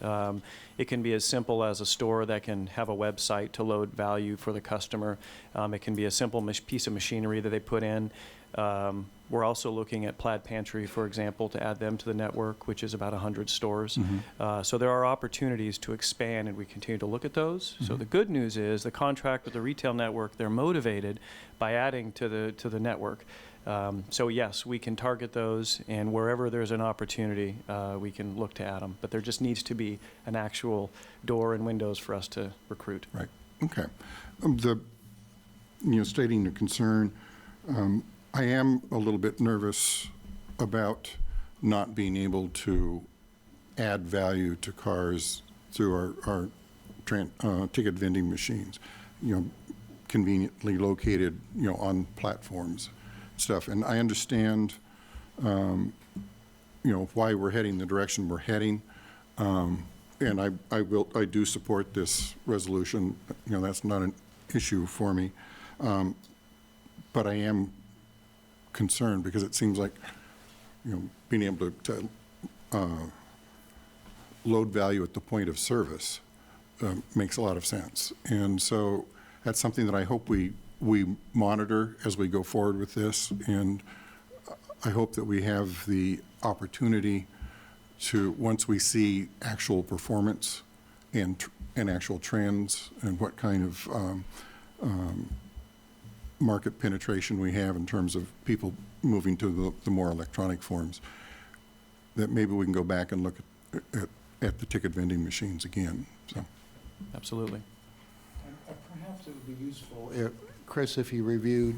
It can be as simple as a store that can have a website to load value for the customer. It can be a simple piece of machinery that they put in. We're also looking at Plaid Pantry, for example, to add them to the network, which is about 100 stores. So there are opportunities to expand, and we continue to look at those. So the good news is the contract with the retail network, they're motivated by adding to the network. So yes, we can target those, and wherever there's an opportunity, we can look to add them. But there just needs to be an actual door and windows for us to recruit. Right. Okay. Stating your concern, I am a little bit nervous about not being able to add value to cars through our ticket vending machines, conveniently located, on platforms, stuff. And I understand, why we're heading the direction we're heading. And I do support this resolution. That's not an issue for me. But I am concerned because it seems like, being able to load value at the point of service makes a lot of sense. And so that's something that I hope we monitor as we go forward with this. And I hope that we have the opportunity to, once we see actual performance and actual trends and what kind of market penetration we have in terms of people moving to the more electronic forms, that maybe we can go back and look at the ticket vending machines again. So, absolutely. Perhaps it would be useful, Chris, if you reviewed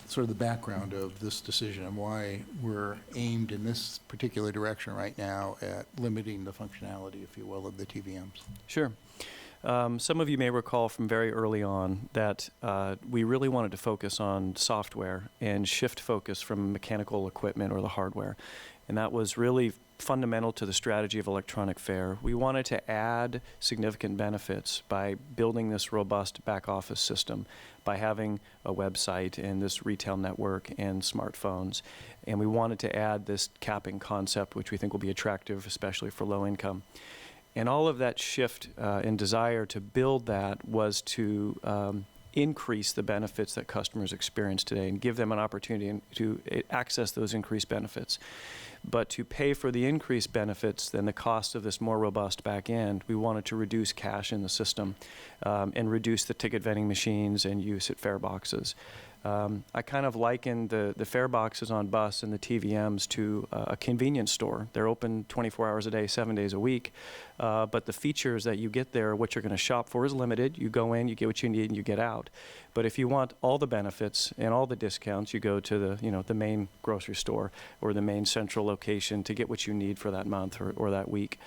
sort of the background of this decision and why we're aimed in this particular direction right now at limiting the functionality, if you will, of the TVMs. Sure. Some of you may recall from very early on that we really wanted to focus on software and shift focus from mechanical equipment or the hardware. And that was really fundamental to the strategy of electronic fare. We wanted to add significant benefits by building this robust back office system, by having a website and this retail network and smartphones. And we wanted to add this capping concept, which we think will be attractive, especially for low income. And all of that shift and desire to build that was to increase the benefits that customers experience today and give them an opportunity to access those increased benefits. But to pay for the increased benefits, then the cost of this more robust back end, we wanted to reduce cash in the system and reduce the ticket vending machines and use at fare boxes. I kind of liken the fare boxes on bus and the TVMs to a convenience store. They're open 24 hours a day, 7 days a week, but the features that you get there, what you're going to shop for, is limited. You go in, you get what you need, and you get out. But if you want all the benefits and all the discounts, you go to the main grocery store or the main central location to get what you need for that month or that week.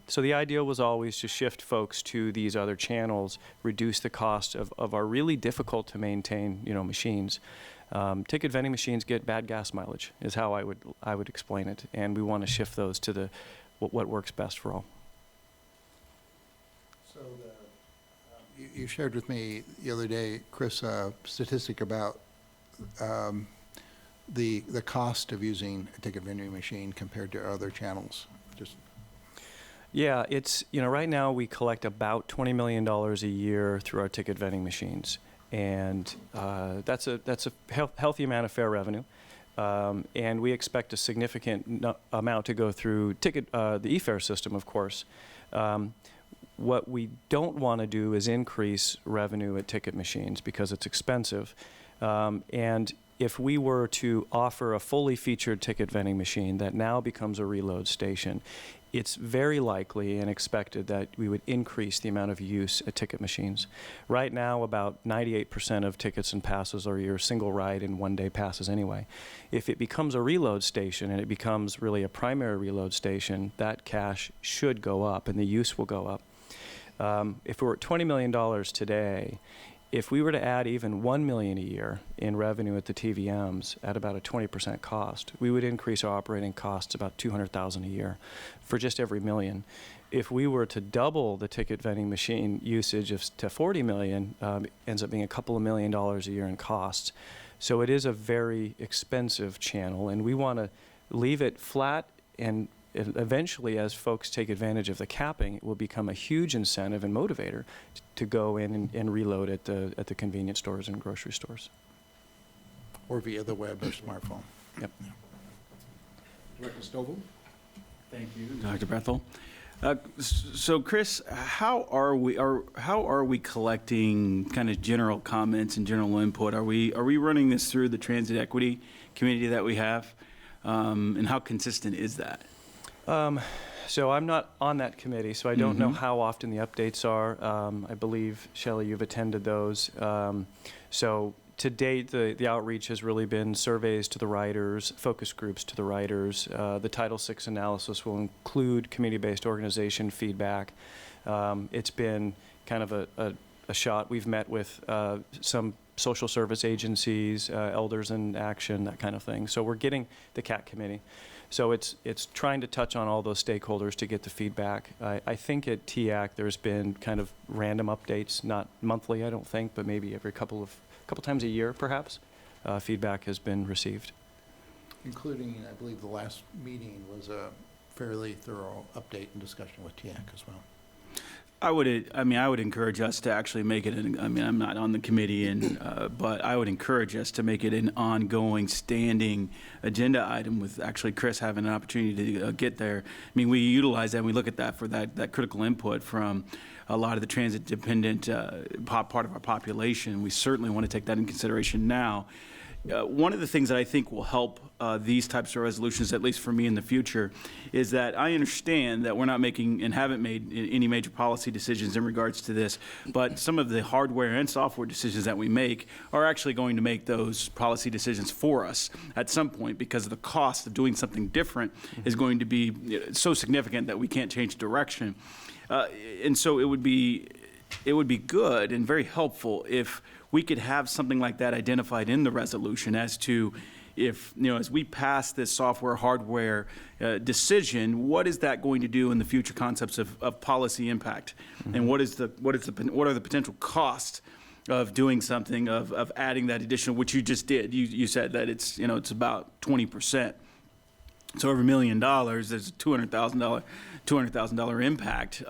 So the idea was always to shift folks to these other channels, reduce the cost of our really difficult to maintain, machines. Ticket vending machines get bad gas mileage, is how I would explain it, and we want to shift those to what works best for all. So you shared with me the other day, Chris, a statistic about the cost of using a ticket vending machine compared to other channels. Yeah, it's, right now we collect about $20 million a year through our ticket vending machines. And that's a healthy amount of fare revenue. And we expect a significant amount to go through the e-fare system, of course. What we don't want to do is increase revenue at ticket machines because it's expensive. And if we were to offer a fully featured ticket vending machine that now becomes a reload station, it's very likely and expected that we would increase the amount of use at ticket machines. Right now, about 98% of tickets and passes are your single ride and one-day passes anyway. If it becomes a reload station and it becomes really a primary reload station, that cash should go up and the use will go up. If we're at $20 million today, if we were to add even $1 million a year in revenue at the TVMs at about a 20% cost, we would increase our operating costs about $200,000 a year for just every million. If we were to double the ticket vending machine usage to 40 million, it ends up being a couple of $1 million a year in costs. So it is a very expensive channel, and we want to leave it flat, and eventually, as folks take advantage of the capping, it will become a huge incentive and motivator to go in and reload at the convenience stores and grocery stores. Or via the web or smartphone. Yep. Director Stovall? Thank you, Dr. Bethel. So, Chris, how are we collecting kind of general comments and general input? Are we running this through the Transit Equity Committee that we have, and how consistent is that? So I'm not on that committee, so I don't know how often the updates are. I believe, Shelley, you've attended those. So to date, the outreach has really been surveys to the riders, focus groups to the riders. The Title VI analysis will include community-based organization feedback. It's been kind of a shot. We've met with some social service agencies, Elders in Action, that kind of thing. So we're getting the CAT committee. So it's trying to touch on all those stakeholders to get the feedback. I think at TIAC there's been kind of random updates, not monthly, I don't think, but maybe every couple times a year, perhaps. Feedback has been received, Including, I believe, the last meeting was a fairly thorough update and discussion with TIAC as well. I would encourage us to actually make it I'm not on the committee, but I would encourage us to make it an ongoing standing agenda item with actually Chris having an opportunity to get there. We utilize that and we look at that for that critical input from a lot of the transit-dependent part of our population. We certainly want to take that in consideration now. one of the things that I think will help these types of resolutions, at least for me in the future, is that I understand that we're not making and haven't made any major policy decisions in regards to this, but some of the hardware and software decisions that we make are actually going to make those policy decisions for us at some point, because the cost of doing something different is going to be so significant that we can't change direction. And so it would be good and very helpful if we could have something like that identified in the resolution as to if, as we pass this software, hardware decision, what is that going to do in the future concepts of policy impact? And what are the potential costs of doing something, of adding that additional, which you just did. You said that it's about 20%. So every $1 million, there's a $200,000 impact,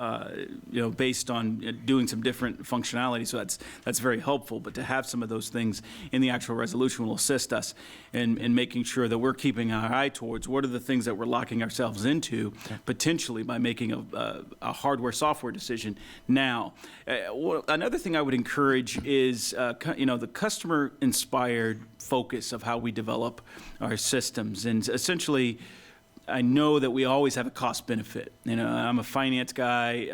based on doing some different functionality. So that's very helpful. But to have some of those things in the actual resolution will assist us in making sure that we're keeping our eye towards what are the things that we're locking ourselves into potentially by making a hardware software decision now. Another thing I would encourage is the customer inspired focus of how we develop our systems. And essentially, I know that we always have a cost benefit. I'm a finance guy.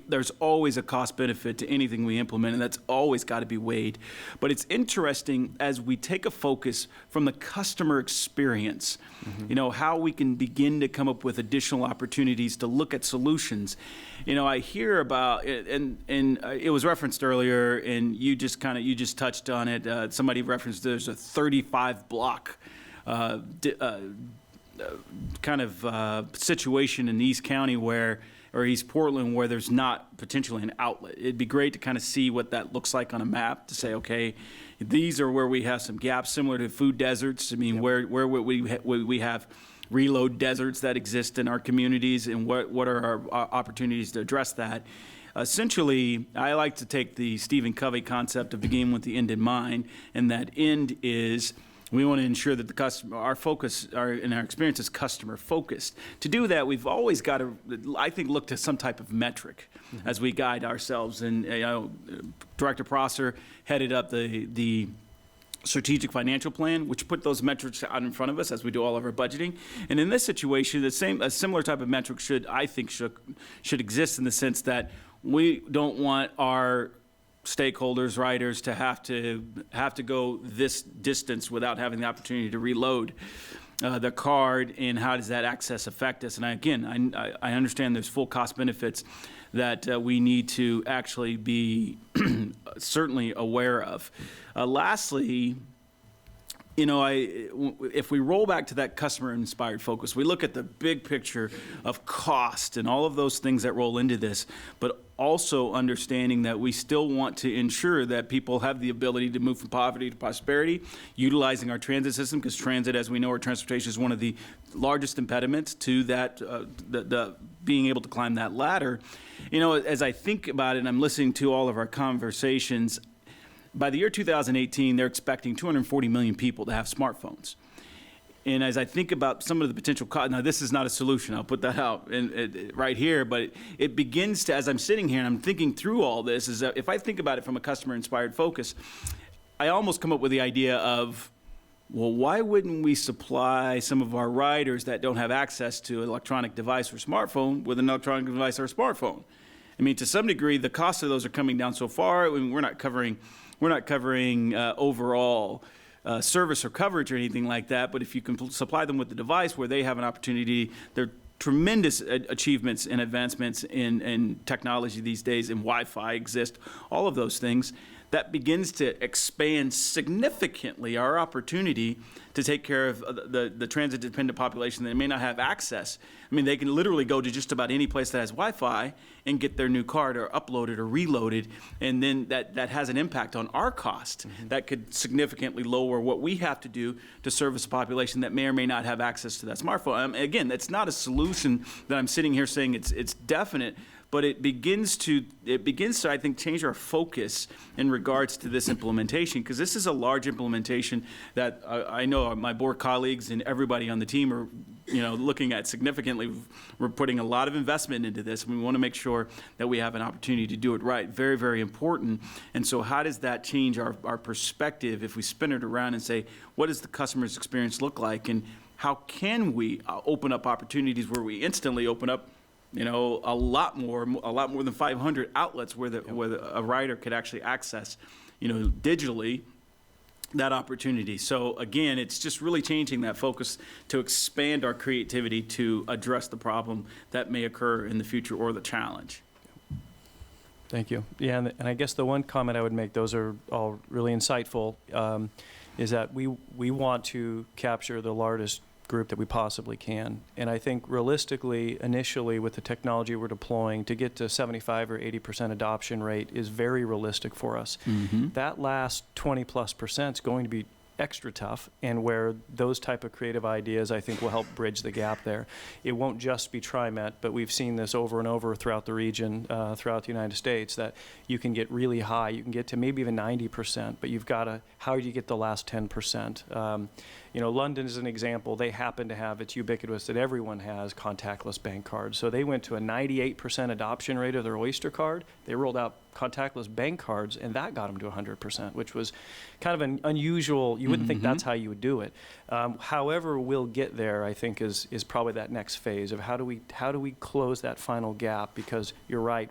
There's always a cost benefit to anything we implement, and that's always got to be weighed. But it's interesting as we take a focus from the customer experience, how we can begin to come up with additional opportunities to look at solutions. I hear about it, and it was referenced earlier, and you just touched on it. Somebody referenced there's a 35 block situation in East County or East Portland where there's not potentially an outlet. It'd be great to kind of see what that looks like on a map to say, okay, these are where we have some gaps similar to food deserts. I mean, where we have reload deserts that exist in our communities, and what are our opportunities to address that. Essentially, I like to take the Stephen Covey concept of begin with the end in mind, and that end is we want to ensure that the customer, our focus, and our experience is customer focused. To do that, we've always got to, I think, look to some type of metric as we guide ourselves. And Director Prosser headed up the strategic financial plan, which put those metrics out in front of us as we do all of our budgeting. And in this situation, a similar type of metric should exist in the sense that we don't want our stakeholders, riders, to have to go this distance without having the opportunity to reload the card, and how does that access affect us? And I understand there's full cost benefits that we need to actually be certainly aware of. Lastly, if we roll back to that customer-inspired focus, we look at the big picture of cost and all of those things that roll into this, but also understanding that we still want to ensure that people have the ability to move from poverty to prosperity, utilizing our transit system, because transit, as we know, our transportation is one of the largest impediments to that, the being able to climb that ladder. As I think about it, and I'm listening to all of our conversations, by the year 2018, they're expecting 240 million people to have smartphones. And as I think about some of the potential costs, now this is not a solution, I'll put that out right here, but it begins to, as I'm sitting here and I'm thinking through all this, is that if I think about it from a customer-inspired focus, I almost come up with the idea of, well, why wouldn't we supply some of our riders that don't have access to an electronic device or smartphone with an electronic device or a smartphone? I mean, to some degree, the cost of those are coming down so far. I mean, we're not covering overall service or coverage or anything like that, but if you can supply them with the device where they have an opportunity, there are tremendous achievements and advancements in technology these days, and Wi-Fi exist, all of those things, that begins to expand significantly our opportunity to take care of the transit-dependent population that may not have access. I mean, they can literally go to just about any place that has Wi-Fi and get their new card or uploaded or reloaded, and then that has an impact on our cost. That could significantly lower what we have to do to service a population that may or may not have access to that smartphone. Again, that's not a solution that I'm sitting here saying it's definite, but it begins to, I think, change our focus in regards to this implementation, because this is a large implementation that I know my board colleagues and everybody on the team are looking at significantly. We're putting a lot of investment into this, and we want to make sure that we have an opportunity to do it right. Very, very important. And so how does that change our perspective if we spin it around and say, what does the customer's experience look like, and how can we open up opportunities where we instantly open up a lot more than 500 outlets where a rider could actually access, digitally, that opportunity. So again, it's just really changing that focus to expand our creativity to address the problem that may occur in the future or the challenge. Thank you. Yeah, and I guess the one comment I would make, those are all really insightful, is that we want to capture the largest group that we possibly can. And I think realistically, initially, with the technology we're deploying, to get to 75 or 80% adoption rate is very realistic for us. That last 20+% is going to be extra tough, and where those type of creative ideas, I think, will help bridge the gap there. It won't just be TriMet, but we've seen this over and over throughout the region, throughout the United States, that you can get really high. You can get to maybe even 90%, but you've got to, how do you get the last 10%? London is an example. They happen to have, it's ubiquitous that everyone has contactless bank cards. So they went to a 98% adoption rate of their Oyster card. They rolled out contactless bank cards, and that got them to 100%, which was kind of an unusual, you wouldn't think that's how you would do it. However we'll get there, I think, is probably that next phase of how do we close that final gap, because you're right,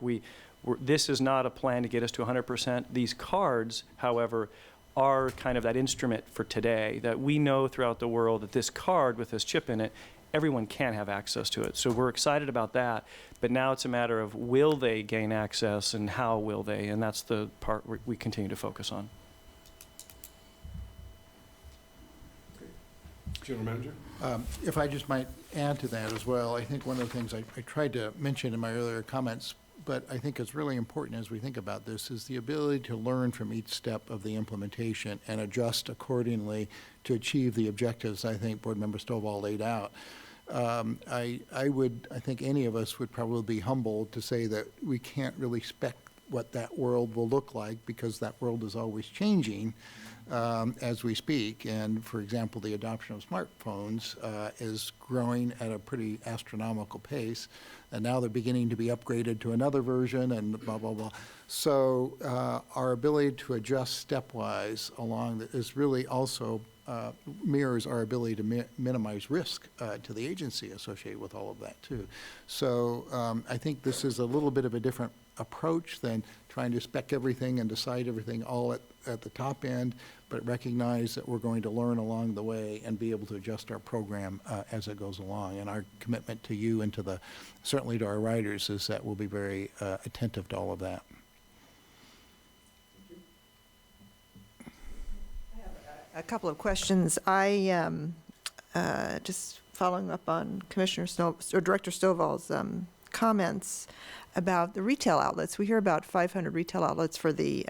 this is not a plan to get us to 100%. These cards, however, are kind of that instrument for today, that we know throughout the world that this card with this chip in it, everyone can have access to it. So we're excited about that, but now it's a matter of will they gain access and how will they, and that's the part we continue to focus on. General Manager? If I just might add to that as well, I think one of the things I tried to mention in my earlier comments, but I think it's really important as we think about this, is the ability to learn from each step of the implementation and adjust accordingly to achieve the objectives I think Board Member Stovall laid out. I think any of us would probably be humbled to say that we can't really spec what that world will look like, because that world is always changing as we speak. And for example, the adoption of smartphones is growing at a pretty astronomical pace. And now they're beginning to be upgraded to another version and blah, blah, blah. So our ability to adjust stepwise along is really also mirrors our ability to minimize risk to the agency associated with all of that too. So I think this is a little bit of a different approach than trying to spec everything and decide everything all at the top end, but recognize that we're going to learn along the way and be able to adjust our program as it goes along. And our commitment to you and to certainly to our riders is that we'll be very attentive to all of that. A couple of questions. I just following up on Director Stovall's comments about the retail outlets. We hear about 500 retail outlets for the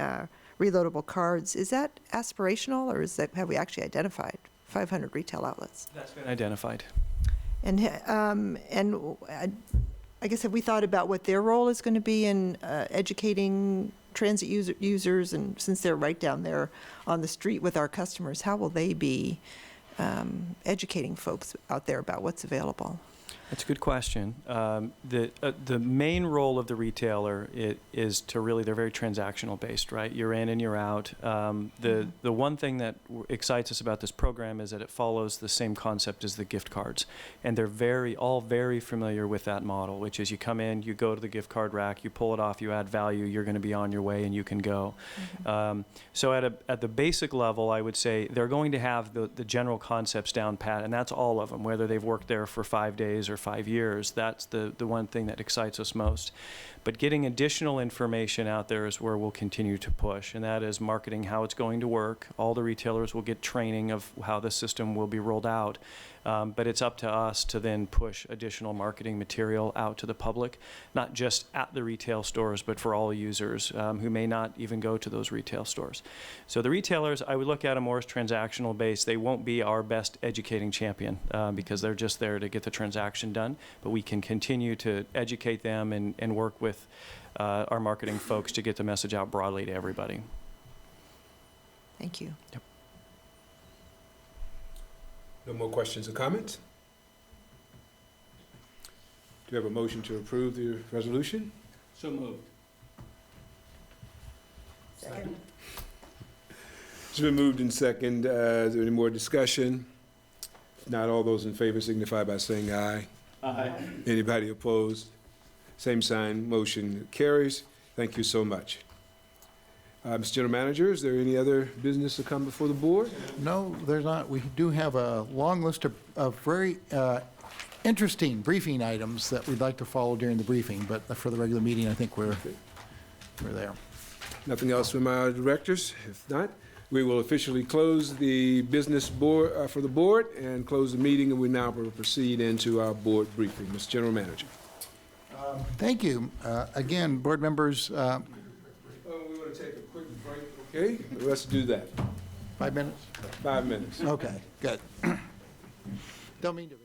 reloadable cards. Is that aspirational, or have we actually identified 500 retail outlets? That's been identified. And I guess, have we thought about what their role is going to be in educating transit users, and since they're right down there on the street with our customers, how will they be educating folks out there about what's available? That's a good question. The main role of the retailer is to really, they're very transactional based, right? You're in and you're out. The one thing that excites us about this program is that it follows the same concept as the gift cards. And they're all very familiar with that model, which is you come in, you go to the gift card rack, you pull it off, you add value, you're going to be on your way and you can go. So at the basic level, I would say they're going to have the general concepts down pat, and that's all of them, whether they've worked there for 5 days or 5 years. That's the one thing that excites us most. But getting additional information out there is where we'll continue to push, and that is marketing how it's going to work. All the retailers will get training of how the system will be rolled out, but it's up to us to then push additional marketing material out to the public, not just at the retail stores, but for all users who may not even go to those retail stores. So the retailers, I would look at them more as transactional based. They won't be our best educating champion because they're just there to get the transaction done, but we can continue to educate them and work with our marketing folks to get the message out broadly to everybody. Thank you. Yep. No more questions or comments? we have a motion to approve the resolution? So moved. Second. It's been moved in second. Is there any more discussion? If not, all those in favor signify by saying aye. Aye. Anybody opposed? Same sign, motion carries. Thank you so much. Mr. General Manager, is there any other business to come before the board? No, there's not. We do have a long list of very interesting briefing items that we'd like to follow during the briefing, but for the regular meeting, I think we're there. Nothing else from our directors? If not, we will officially close the business board for the board and close the meeting, and we now will proceed into our board briefing. Mr. General Manager. Thank you. Again, board members. We want to take a quick break, okay? Let's do that. 5 minutes? 5 minutes. Okay, good. Don't mean to be.